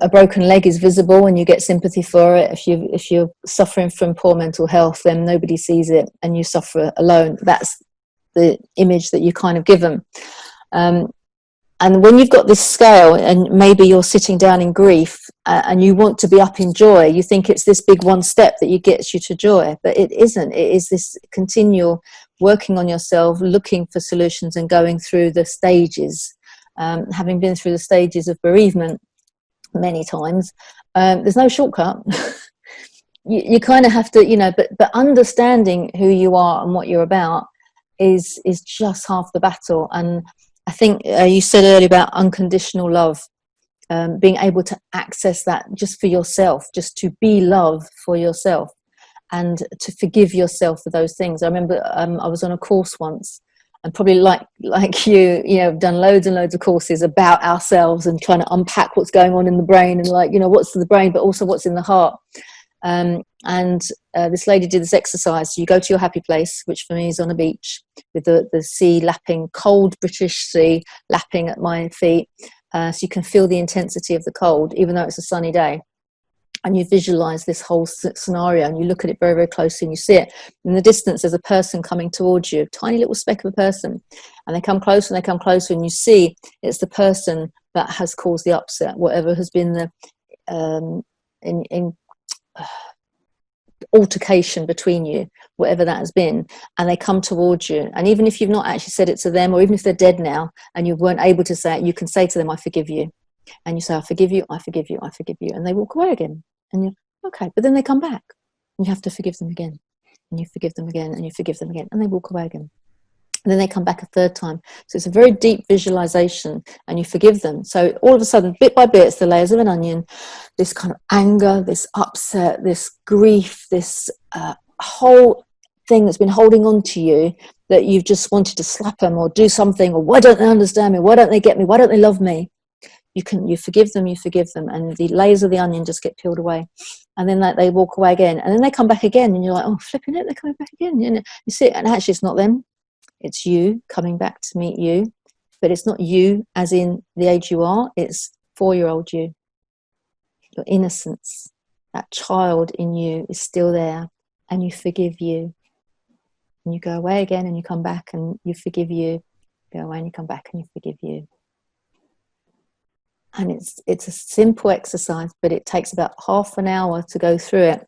broken leg is visible and you get sympathy for it. If you're suffering from poor mental health, then nobody sees it and you suffer alone. That's the image that you kind of give them. And when you've got this scale, and maybe you're sitting down in grief and you want to be up in joy, you think it's this big one step that gets you to joy, but it isn't. It is this continual working on yourself, looking for solutions and going through the stages. Having been through the stages of bereavement many times, there's no shortcut. You kind of have to, but understanding who you are and what you're about is just half the battle. And I think you said earlier about unconditional love, being able to access that just for yourself, just to be love for yourself and to forgive yourself for those things. I remember I was on a course once, and probably like you, I've done loads and loads of courses about ourselves and trying to unpack what's going on in the brain and what's in the brain, but also what's in the heart. And this lady did this exercise. So you go to your happy place, which for me is on a beach with the sea lapping, cold British sea lapping at my feet. So you can feel the intensity of the cold, even though it's a sunny day. And you visualize this whole scenario and you look at it very, very closely and you see it. In the distance, there's a person coming towards you, a tiny little speck of a person. And they come closer and they come closer and you see it's the person that has caused the upset, whatever has been the altercation between you, whatever that has been, and they come towards you. And even if you've not actually said it to them, or even if they're dead now and you weren't able to say it, you can say to them, I forgive you. And you say, I forgive you, I forgive you, I forgive you. And they walk away again. And you're okay, but then they come back. And you have to forgive them again. And you forgive them again, and you forgive them again. And they walk away again. And then they come back a third time. So it's a very deep visualization, and you forgive them. So all of a sudden, bit by bit, it's the layers of an onion, this kind of anger, this upset, this grief, this whole thing that's been holding on to you, that you've just wanted to slap them or do something, or why don't they understand me? Why don't they get me? Why don't they love me? You forgive them, and the layers of the onion just get peeled away. And then they walk away again, and then they come back again, and you're like, oh, flipping it, they're coming back again. You see it, and actually it's not them. It's you coming back to meet you. But it's not you as in the age you are. It's 4-year-old you. Your innocence, that child in you is still there, and you forgive you. And you go away again, and you come back, and you forgive you. Go away, and you come back, and you forgive you. And it's a simple exercise, but it takes about half an hour to go through it.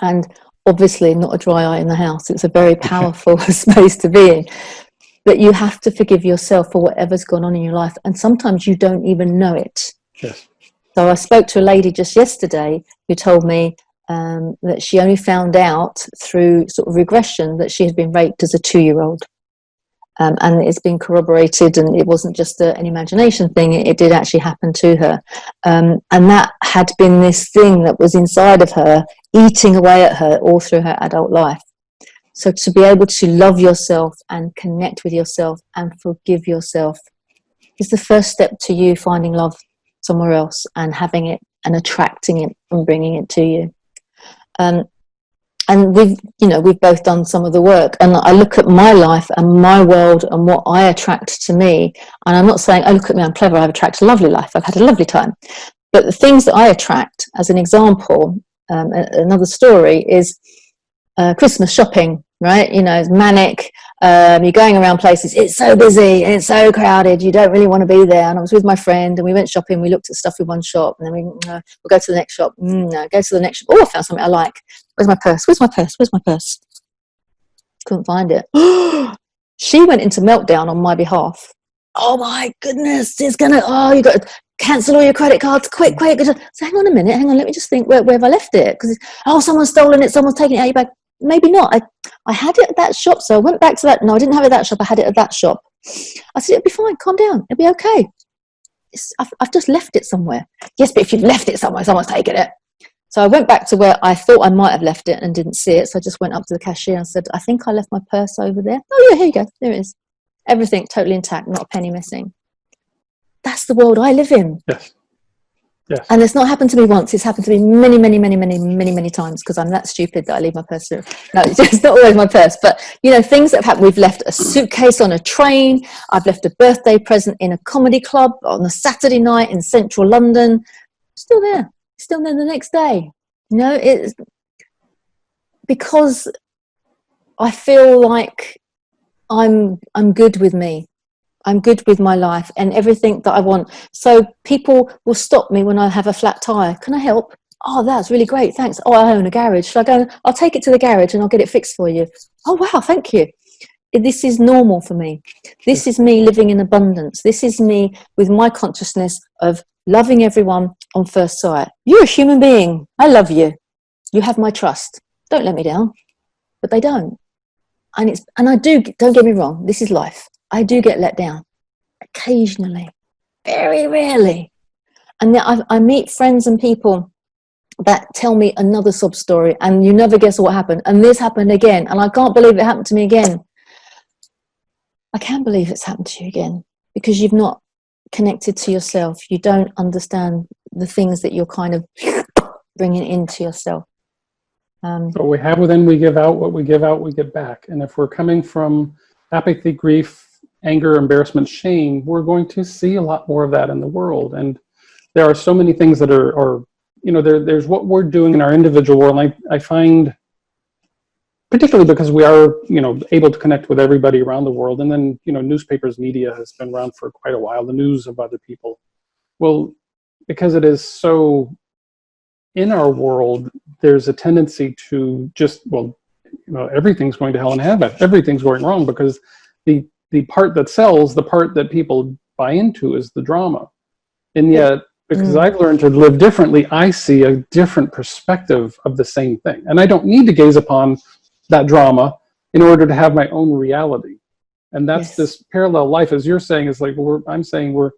And obviously not a dry eye in the house. It's a very powerful space to be in. But you have to forgive yourself for whatever's gone on in your life. And sometimes you don't even know it. Yes. So I spoke to a lady just yesterday who told me that she only found out through sort of regression that she had been raped as a 2-year-old. And it's been corroborated, and it wasn't just an imagination thing, it did actually happen to her. And that had been this thing that was inside of her, eating away at her all through her adult life. So to be able to love yourself and connect with yourself and forgive yourself is the first step to you finding love somewhere else and having it and attracting it and bringing it to you. And we've both done some of the work, and I look at my life and my world and what I attract to me. And I'm not saying, oh, look at me, I'm clever, I've attracted a lovely life, I've had a lovely time. But the things that I attract, as an example, another story is Christmas shopping, right? It's manic. You're going around places, it's so busy and it's so crowded, you don't really want to be there. And I was with my friend and we went shopping, we looked at stuff in one shop, and then we'll go to the next shop. No, go to the next shop. Oh, I found something I like. Where's my purse? Couldn't find it. She went into meltdown on my behalf. Oh my goodness, you got to cancel all your credit cards, quick. So hang on a minute, let me just think, where have I left it? Because someone's stolen it, someone's taken it out of your bag. Maybe not. I had it at that shop, so I went back to that. No, I didn't have it at that shop, I had it at that shop. I said, it'll be fine, calm down, it'll be okay. I've just left it somewhere. Yes, but if you've left it somewhere, someone's taken it. So I went back to where I thought I might have left it and didn't see it. So I just went up to the cashier and said, I think I left my purse over there. Oh yeah, here you go, there it is. Everything totally intact, not a penny missing. That's the world I live in. Yes. Yes. And it's not happened to me once. It's happened to me many times, because I'm that stupid that I leave my purse there. No, it's not always my purse. But, things that have happened. We've left a suitcase on a train. I've left a birthday present in a comedy club on a Saturday night in central London. Still there the next day. It's because I feel like I'm good with me. I'm good with my life and everything that I want. So people will stop me when I have a flat tire. Can I help? Oh, that's really great, thanks. Oh, I own a garage. Should I go? I'll take it to the garage and I'll get it fixed for you. Oh, wow, thank you. This is normal for me. This is me living in abundance. This is me with my consciousness of loving everyone on first sight. You're a human being. I love you. You have my trust. Don't let me down. But they don't. And I do, don't get me wrong, this is life. I do get let down occasionally, very rarely. And then I meet friends and people that tell me another sob story, and you never guess what happened. And this happened again, and I can't believe it happened to me again. I can believe it's happened to you again, because you've not connected to yourself. You don't understand the things that you're kind of bringing into yourself. What we have within, we give out. What we give out, we get back. And if we're coming from apathy, grief, anger, embarrassment, shame, we're going to see a lot more of that in the world. And there are so many things that are there's what we're doing in our individual world. And I find, particularly because we are, able to connect with everybody around the world. And then, newspapers, media has been around for quite a while, the news of other people. Well, because it is so in our world, there's a tendency to just, everything's going to hell in a handbasket. Everything's going wrong, because the part that sells, the part that people buy into is the drama. And yet, because I've learned to live differently, I see a different perspective of the same thing. And I don't need to gaze upon that drama in order to have my own reality. And that's this parallel life, as you're saying, is like, I'm saying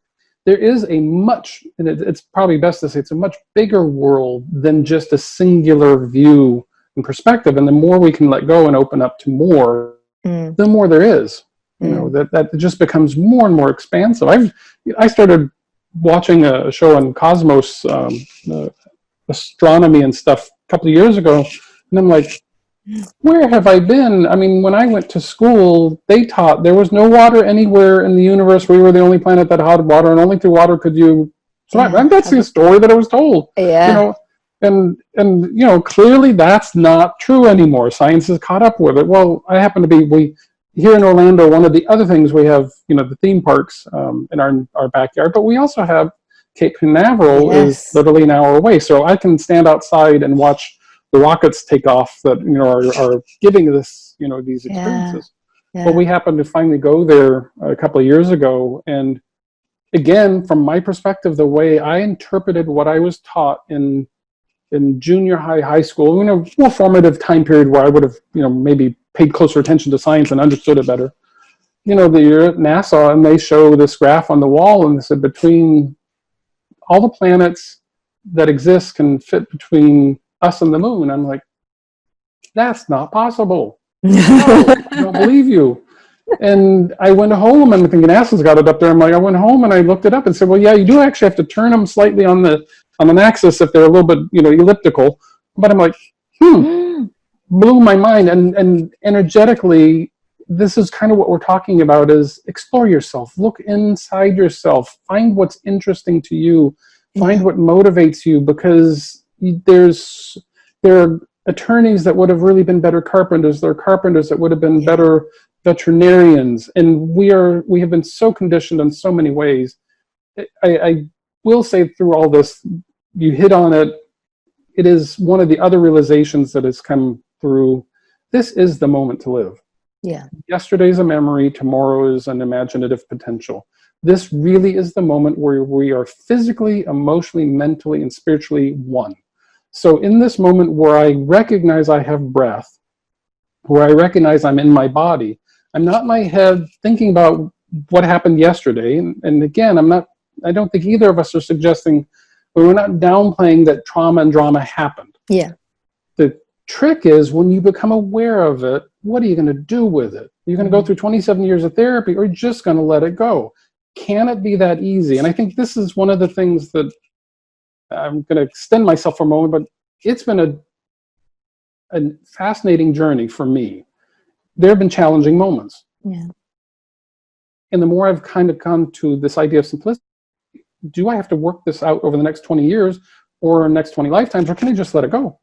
there is a much, and it's probably best to say it's a much bigger world than just a singular view in perspective. And the more we can let go and open up to more, the more there is. You know, that just becomes more and more expansive. I started watching a show on Cosmos, astronomy and stuff, a couple of years ago, and I'm like, where have I been? I mean, when I went to school, they taught there was no water anywhere in the universe. We were the only planet that had water, and only through water could you survive. And that's the story that I was told. Yeah. You know, and you know, clearly that's not true anymore. Science has caught up with it. Well, I happen to be here in Orlando. One of the other things we have, you know, the theme parks in our backyard, but we also have Cape Canaveral is literally an hour away, so I can stand outside and watch the rockets take off that, you know, are giving this, you know, these experiences. Well, we happened to finally go there a couple of years ago, and again, from my perspective, the way I interpreted what I was taught in junior high school, you know, more formative time period where I would have, you know, maybe paid closer attention to science and understood it better. You know, you're at NASA and they show this graph on the wall, and they said between all the planets that exist can fit between us and the moon. I'm like, that's not possible. No, I don't believe you. And I went home, and I think NASA's got it up there. I'm like, I went home and I looked it up and said, well, yeah, you do actually have to turn them slightly on an axis if they're a little bit, you know, elliptical. But I'm like, blew my mind. And energetically, this is kind of what we're talking about: is explore yourself, look inside yourself, find what's interesting to you, find what motivates you, because there are attorneys that would have really been better carpenters. There are carpenters that would have been better veterinarians, and we have been so conditioned in so many ways. I will say, through all this, you hit on it. It is one of the other realizations that has come through. This is the moment to live. Yeah. Yesterday's a memory. Tomorrow is an imaginative potential. This really is the moment where we are physically, emotionally, mentally, and spiritually one. So in this moment where I recognize I have breath, where I recognize I'm in my body, I'm not in my head thinking about what happened yesterday. And again, I don't think either of us are suggesting, but we're not downplaying that trauma and drama happened. Yeah. The trick is, when you become aware of it, what are you going to do with it? Are you going to go through 27 years of therapy, or are you just going to let it go? Can it be that easy? And I think this is one of the things that I'm going to extend myself for a moment, but it's been a fascinating journey for me. There have been challenging moments. Yeah. And the more I've kind of come to this idea of simplicity, do I have to work this out over the next 20 years or next 20 lifetimes, or can I just let it go?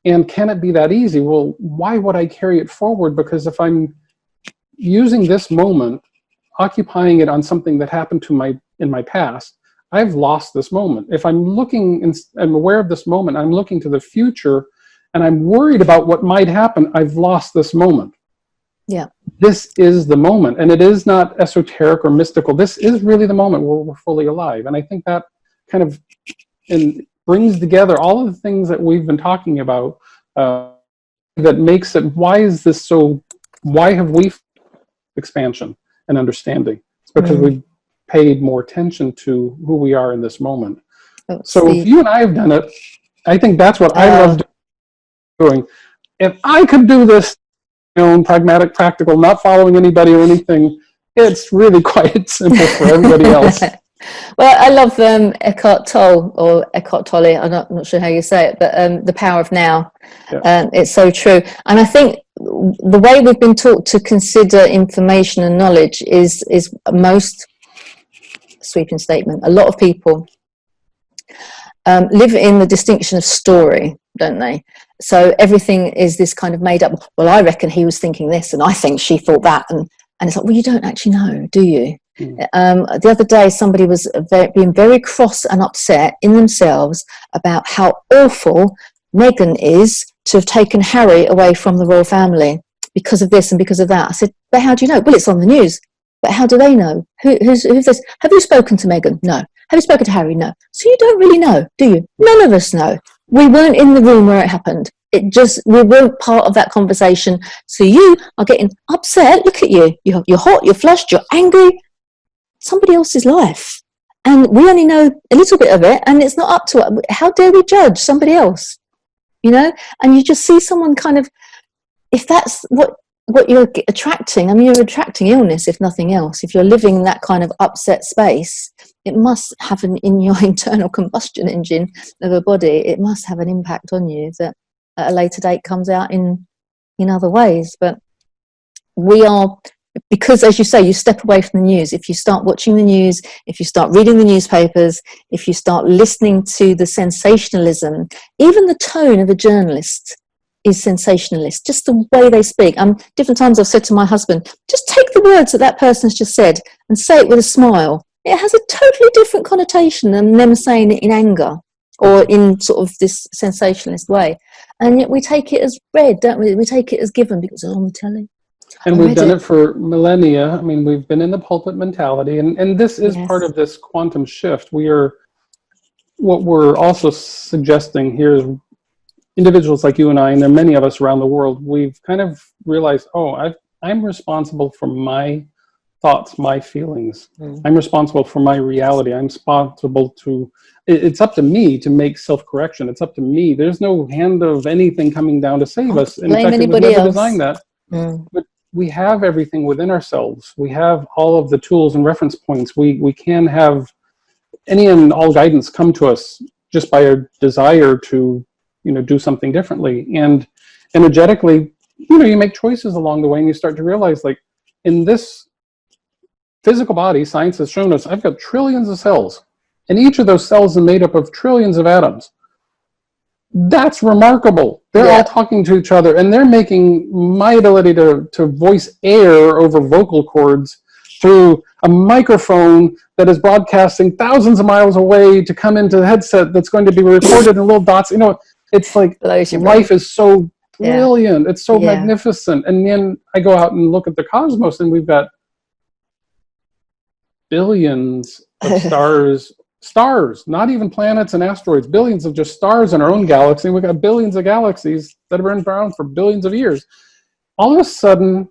And can it be that easy? Well, why would I carry it forward? Because if I'm using this moment, occupying it on something that happened in my past, I've lost this moment. If I'm looking and I'm aware of this moment, I'm looking to the future, and I'm worried about what might happen, I've lost this moment. Yeah. This is the moment, and it is not esoteric or mystical. This is really the moment where we're fully alive. And I think that kind of brings together all of the things that we've been talking about, that makes it, why have we expansion and understanding? It's because we've paid more attention to who we are in this moment. So if you and I have done it, I think that's what I love doing. If I could do this, my own pragmatic, practical, not following anybody or anything, it's really quite simple for everybody else. Well, I love Eckhart Tolle, or Eckhart Tolle, I'm not sure how you say it, but the power of now. Yeah. It's so true. And I think the way we've been taught to consider information and knowledge is most sweeping statement. A lot of people live in the distinction of story, don't they? So everything is this kind of made up, well, I reckon he was thinking this, and I think she thought that. And it's like, well, you don't actually know, do you? The other day, somebody was being very cross and upset in themselves about how awful Meghan is to have taken Harry away from the royal family because of this and because of that. I said, but how do you know? Well, it's on the news. But how do they know? Who's this? Have you spoken to Meghan? No. Have you spoken to Harry? No. So you don't really know, do you? None of us know. We weren't in the room where it happened. We weren't part of that conversation. So you are getting upset. Look at you. You're hot, you're flushed, you're angry. Somebody else's life. And we only know a little bit of it, and it's not up to us. How dare we judge somebody else? you know, and you just see someone kind of, if that's what you're attracting, I mean, you're attracting illness, if nothing else. If you're living in that kind of upset space, it must have in your internal combustion engine of a body, it must have an impact on you that at a later date comes out in other ways. But we are, because as you say, you step away from the news. If you start watching the news, if you start reading the newspapers, if you start listening to the sensationalism, even the tone of a journalist is sensationalist, just the way they speak. Different times I've said to my husband, just take the words that person's just said and say it with a smile. It has a totally different connotation than them saying it in anger or in sort of this sensationalist way. And yet we take it as read, don't we? We take it as given because it's on the telly. And we've done it for millennia. I mean, we've been in the pulpit mentality, and this is part of this quantum shift. What we're also suggesting here is individuals like you and I, and there are many of us around the world, we've kind of realized, I'm responsible for my thoughts, my feelings. I'm responsible for my reality. I'm responsible to, it's up to me to make self-correction. It's up to me. There's no hand of anything coming down to save us. In fact, it was never designed that. But we have everything within ourselves. We have all of the tools and reference points. We can have any and all guidance come to us just by a desire to, do something differently. And energetically, you make choices along the way, and you start to realize, like, in this physical body, science has shown us, I've got trillions of cells, and each of those cells is made up of trillions of atoms. That's remarkable. They're all talking to each other, and they're making my ability to voice air over vocal cords through a microphone that is broadcasting thousands of miles away to come into the headset that's going to be recorded in little dots. It's like life is so brilliant. It's so magnificent. And then I go out and look at the cosmos, and we've got billions of stars, not even planets and asteroids, billions of just stars in our own galaxy. We've got billions of galaxies that have been around for billions of years. All of a sudden,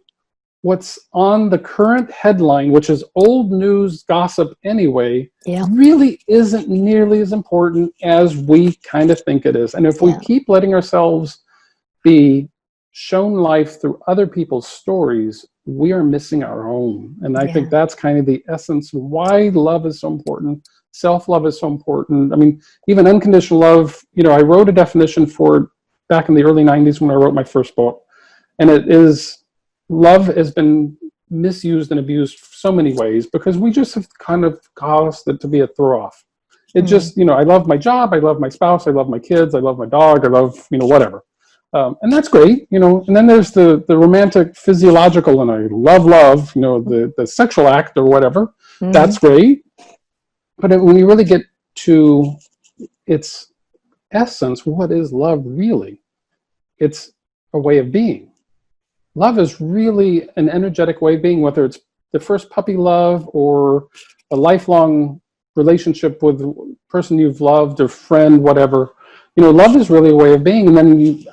what's on the current headline, which is old news gossip anyway, really isn't nearly as important as we kind of think it is. And if we keep letting ourselves be shown life through other people's stories, we are missing our own. And I think that's kind of the essence of why love is so important. Self-love is so important. I mean, even unconditional love, I wrote a definition for it back in the early 90s when I wrote my first book. And it is, love has been misused and abused so many ways because we just have kind of caused it to be a throw-off. It just, I love my job, I love my spouse, I love my kids, I love my dog, I love, whatever. And that's great, and then there's the romantic physiological, and I love, the sexual act or whatever. That's great. But when you really get to its essence, what is love really? It's a way of being. Love is really an energetic way of being, whether it's the first puppy love or a lifelong relationship with a person you've loved or friend, whatever. Love is really a way of being. And then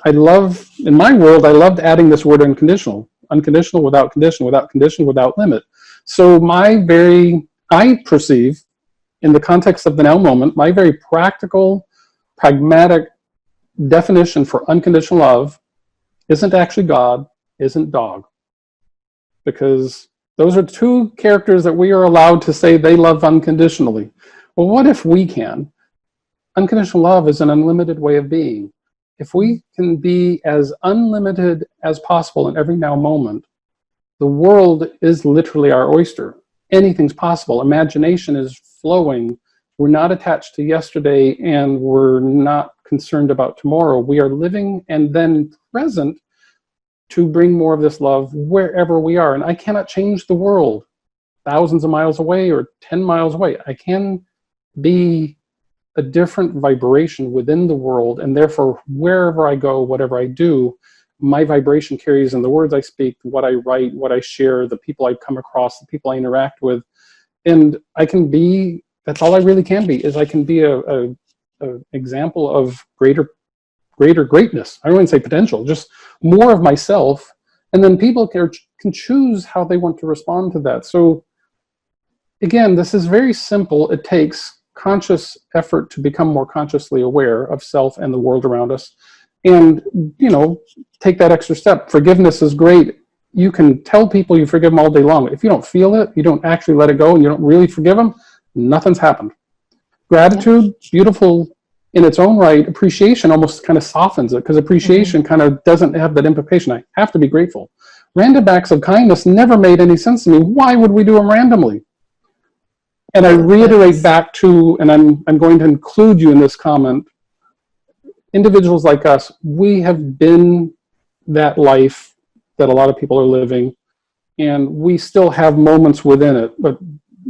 in my world, I loved adding this word unconditional. Unconditional without condition, without condition, without limit. So I perceive, in the context of the now moment, my very practical, pragmatic definition for unconditional love isn't actually God, isn't dog. Because those are two characters that we are allowed to say they love unconditionally. Well, what if we can? Unconditional love is an unlimited way of being. If we can be as unlimited as possible in every now moment, the world is literally our oyster. Anything's possible. Imagination is flowing. We're not attached to yesterday, and we're not concerned about tomorrow. We are living and then present to bring more of this love wherever we are. And I cannot change the world thousands of miles away or 10 miles away. I can be a different vibration within the world, and therefore wherever I go, whatever I do, my vibration carries in the words I speak, what I write, what I share, the people I come across, the people I interact with. And I can be, that's all I really can be, is I can be a example of greater greatness. I don't want to say potential, just more of myself. And then people can choose how they want to respond to that. So again, this is very simple. It takes conscious effort to become more consciously aware of self and the world around us. And, take that extra step. Forgiveness is great. You can tell people you forgive them all day long. If you don't feel it, you don't actually let it go, and you don't really forgive them, nothing's happened. Gratitude, beautiful in its own right. Appreciation almost kind of softens it, because appreciation kind of doesn't have that implication. I have to be grateful. Random acts of kindness never made any sense to me. Why would we do them randomly? And I reiterate back to, and I'm going to include you in this comment, individuals like us, we have been that life that a lot of people are living, and we still have moments within it, but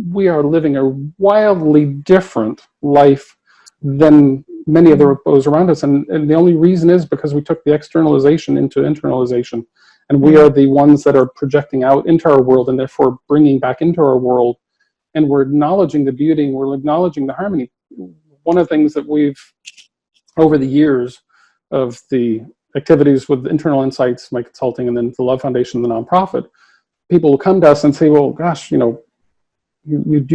we are living a wildly different life than many of those around us. And the only reason is because we took the externalization into internalization, and we are the ones that are projecting out into our world, and therefore bringing back into our world. And we're acknowledging the beauty, and we're acknowledging the harmony. One of the things that we've, over the years of the activities with Internal Insights, my consulting, and then the Love Foundation, the nonprofit, people will come to us and say, well, gosh, you're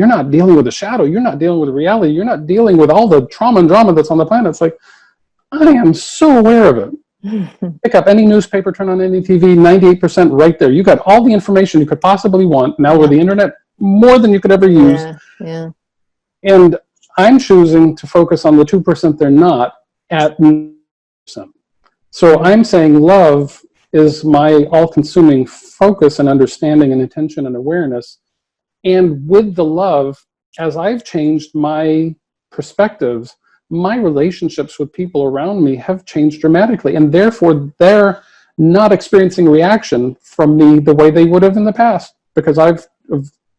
not dealing with the shadow. You're not dealing with the reality. You're not dealing with all the trauma and drama that's on the planet. It's like, I am so aware of it. Pick up any newspaper, turn on any TV, 98% right there. You got all the information you could possibly want. Now with the internet, more than you could ever use. Yeah. And I'm choosing to focus on the 2% they're not at 1%. So I'm saying love is my all-consuming focus and understanding and intention and awareness. And with the love, as I've changed my perspectives, my relationships with people around me have changed dramatically. And therefore, they're not experiencing reaction from me the way they would have in the past, because I've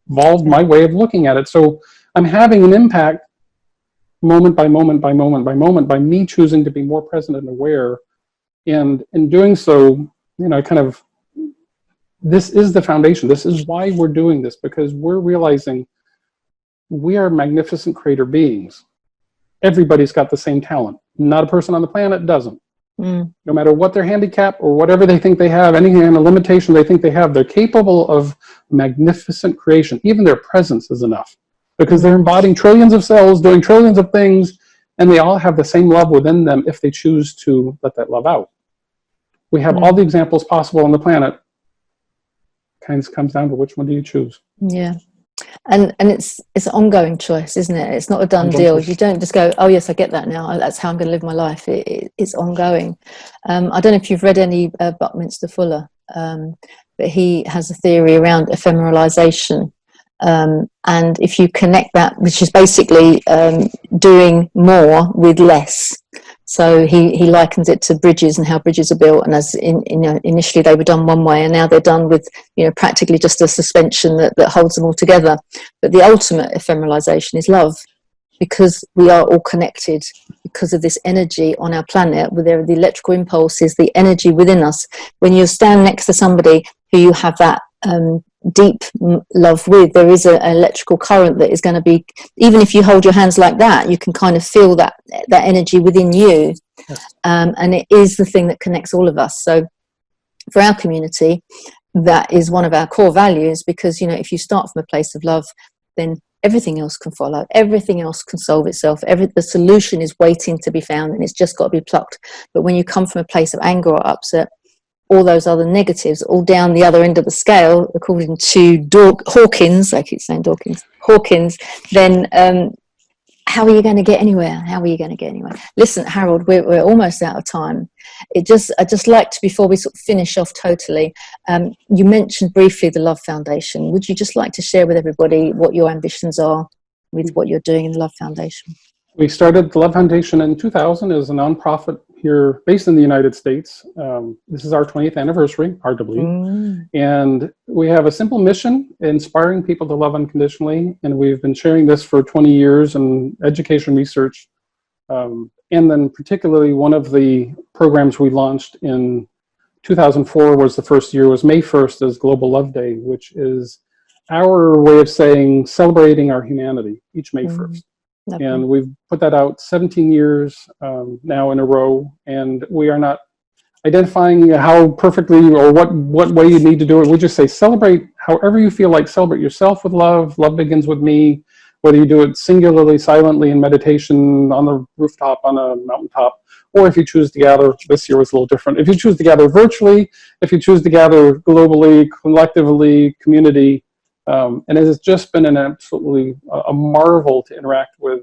evolved my way of looking at it. So I'm having an impact moment by moment by moment by moment by me choosing to be more present and aware. And in doing so, this is the foundation. This is why we're doing this, because we're realizing we are magnificent creator beings. Everybody's got the same talent. Not a person on the planet doesn't. No matter what their handicap or whatever they think they have, any kind of limitation they think they have, they're capable of magnificent creation. Even their presence is enough, because they're embodying trillions of cells, doing trillions of things, and they all have the same love within them if they choose to let that love out. We have all the examples possible on the planet. Kind of comes down to which one do you choose. Yeah. And it's an ongoing choice, isn't it? It's not a done deal. You don't just go, oh yes, I get that now, that's how I'm going to live my life. It's ongoing. I don't know if you've read any Buckminster Fuller, but he has a theory around ephemeralization. And if you connect that, which is basically doing more with less. So he likens it to bridges and how bridges are built. And as initially they were done one way, and now they're done with practically just a suspension that holds them all together. But the ultimate ephemeralization is love, because we are all connected because of this energy on our planet, with the electrical impulses, the energy within us. When you stand next to somebody who you have that deep love with, there is an electrical current that is going to be, even if you hold your hands like that, you can kind of feel that energy within you. And it is the thing that connects all of us. So for our community, that is one of our core values, because if you start from a place of love, then everything else can follow, everything else can solve itself, the solution is waiting to be found, and it's just got to be plucked. But when you come from a place of anger or upset, all those other negatives, all down the other end of the scale, according to Hawkins, I keep saying Hawkins, then how are you going to get anywhere? Listen, Harold, we're almost out of time. I'd just like to, before we sort of finish off totally, you mentioned briefly the Love Foundation. Would you just like to share with everybody what your ambitions are with what you're doing in the Love Foundation? We started the Love Foundation in 2000 as a nonprofit here based in the United States. This is our 20th anniversary, hard to believe. And we have a simple mission, inspiring people to love unconditionally. And we've been sharing this for 20 years in education research. And then particularly one of the programs we launched in 2004 was the first year, was May 1st as Global Love Day, which is our way of saying celebrating our humanity each May 1st. Okay. And we've put that out 17 years now in a row, and we are not identifying how perfectly or what way you need to do it. We just say celebrate however you feel like. Celebrate yourself with love. Love begins with me. whether you do it singularly, silently in meditation on the rooftop, on a mountaintop, or if you choose to gather. This year was a little different. If you choose to gather virtually, if you choose to gather globally, collectively, community, and it has just been an absolutely a marvel to interact with.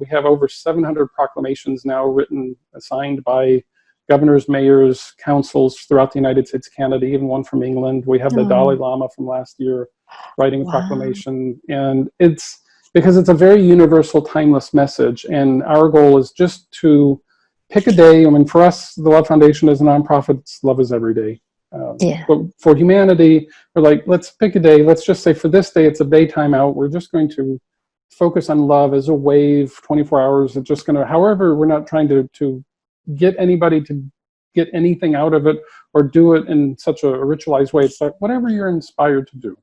We have over 700 proclamations now written, signed by governors, mayors, councils throughout the United States, Canada, even one from England. We have the Dalai Lama from last year writing a proclamation. And it's because it's a very universal, timeless message. And our goal is just to pick a day. I mean, for us, the Love Foundation is a nonprofit. Love is every day. But for humanity, we're like, let's pick a day. Let's just say for this day, it's a daytime out. We're just going to focus on love as a wave, 24 hours. It's just going to, however, we're not trying to get anybody to get anything out of it or do it in such a ritualized way. It's like whatever you're inspired to do.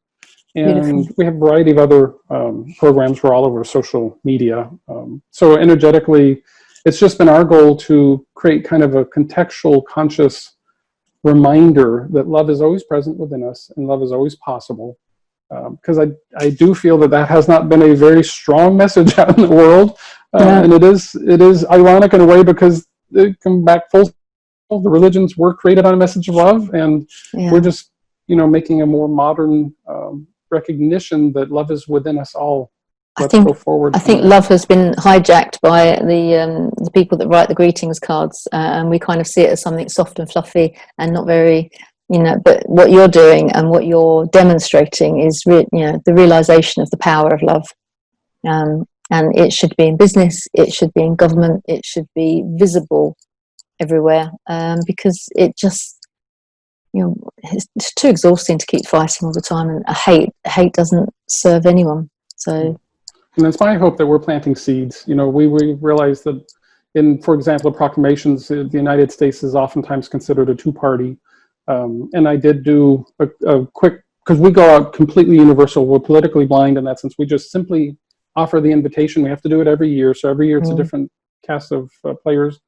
And Beautiful. We have a variety of other programs. We're all over social media. So energetically, it's just been our goal to create kind of a contextual, conscious reminder that love is always present within us and love is always possible. Because I do feel that has not been a very strong message out in the world. And it is ironic in a way because they come back full. The religions were created on a message of love, and we're just, making a more modern recognition that love is within us all. Let's go forward. I think love has been hijacked by the people that write the greetings cards, and we kind of see it as something soft and fluffy and not very, but what you're doing and what you're demonstrating is, the realization of the power of love. And it should be in business, it should be in government, it should be visible everywhere, because it just, it's too exhausting to keep fighting all the time, and hate doesn't serve anyone. So, and it's my hope that we're planting seeds. We realize that for example, proclamations, the United States is oftentimes considered a two-party. And I did do a quick, because we go out completely universal. We're politically blind in that sense. We just simply offer the invitation. We have to do it every year. So every year it's a different cast of players.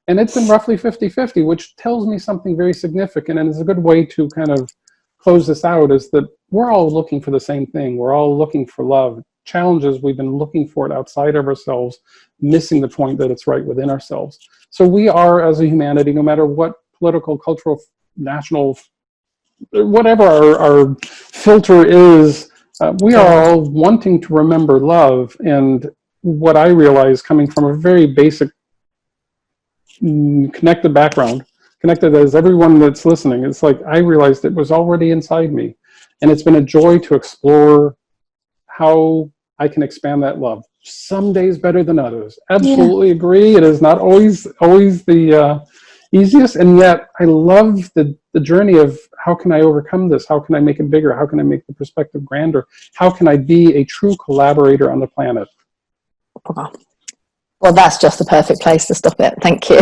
And it's been roughly 50-50, which tells me something very significant. And it's a good way to kind of close this out, is that we're all looking for the same thing. We're all looking for love. Challenges, we've been looking for it outside of ourselves, missing the point that it's right within ourselves. So we are, as a humanity, no matter what political, cultural, national, whatever our filter is, we are all wanting to remember love. And what I realize, coming from a very basic connected background, connected as everyone that's listening, it's like I realized it was already inside me. And it's been a joy to explore how I can expand that love. Some days better than others. Absolutely agree. It is not always the easiest, and yet I love the journey of how can I overcome this? How can I make it bigger? How can I make the perspective grander? How can I be a true collaborator on the planet? Well, that's just the perfect place to stop it. Thank you.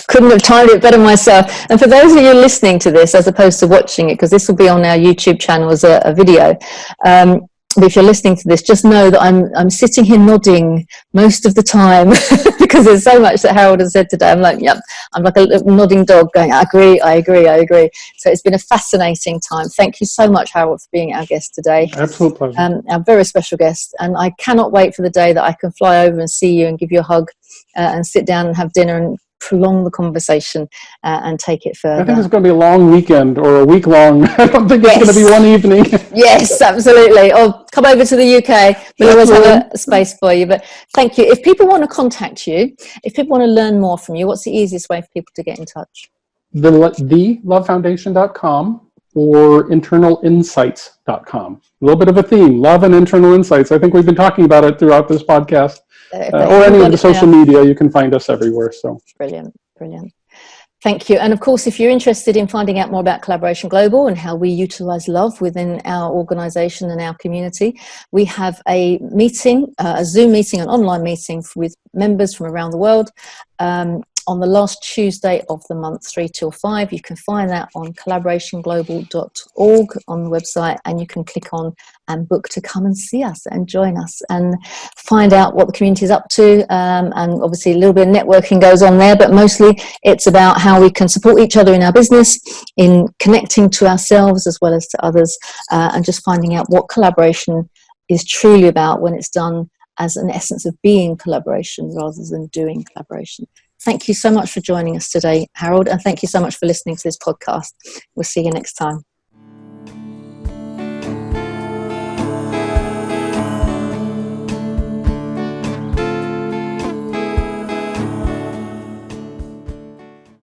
Couldn't have timed it better myself. And for those of you listening to this, as opposed to watching it, because this will be on our YouTube channel as a video, but if you're listening to this, just know that I'm sitting here nodding most of the time because there's so much that Harold has said today. I'm like, yep, I'm like a little nodding dog going, I agree. So it's been a fascinating time. Thank you so much, Harold, for being our guest today. Absolute pleasure. Our very special guest. And I cannot wait for the day that I can fly over and see you and give you a hug and sit down and have dinner and prolong the conversation and take it further. I think it's going to be a long weekend or a week long. I don't think it's going to be one evening. Yes, absolutely. Or come over to the UK. We'll always have a space for you. But thank you. If people want to contact you, if people want to learn more from you, what's the easiest way for people to get in touch? thelovefoundation.com or internalinsights.com. A little bit of a theme, love and internal insights. I think we've been talking about it throughout this podcast. Or any of the social media, you can find us everywhere. So brilliant. Thank you. And of course, if you're interested in finding out more about Collaboration Global and how we utilize love within our organization and our community, we have a meeting, a Zoom meeting, an online meeting with members from around the world on the last Tuesday of the month, 3 till 5. You can find that on collaborationglobal.org on the website, and you can click on and book to come and see us and join us and find out what the community is up to. And obviously a little bit of networking goes on there, but mostly it's about how we can support each other in our business, in connecting to ourselves as well as to others, and just finding out what collaboration is truly about when it's done as an essence of being collaboration rather than doing collaboration. Thank you so much for joining us today, Harold, and thank you so much for listening to this podcast. We'll see you next time.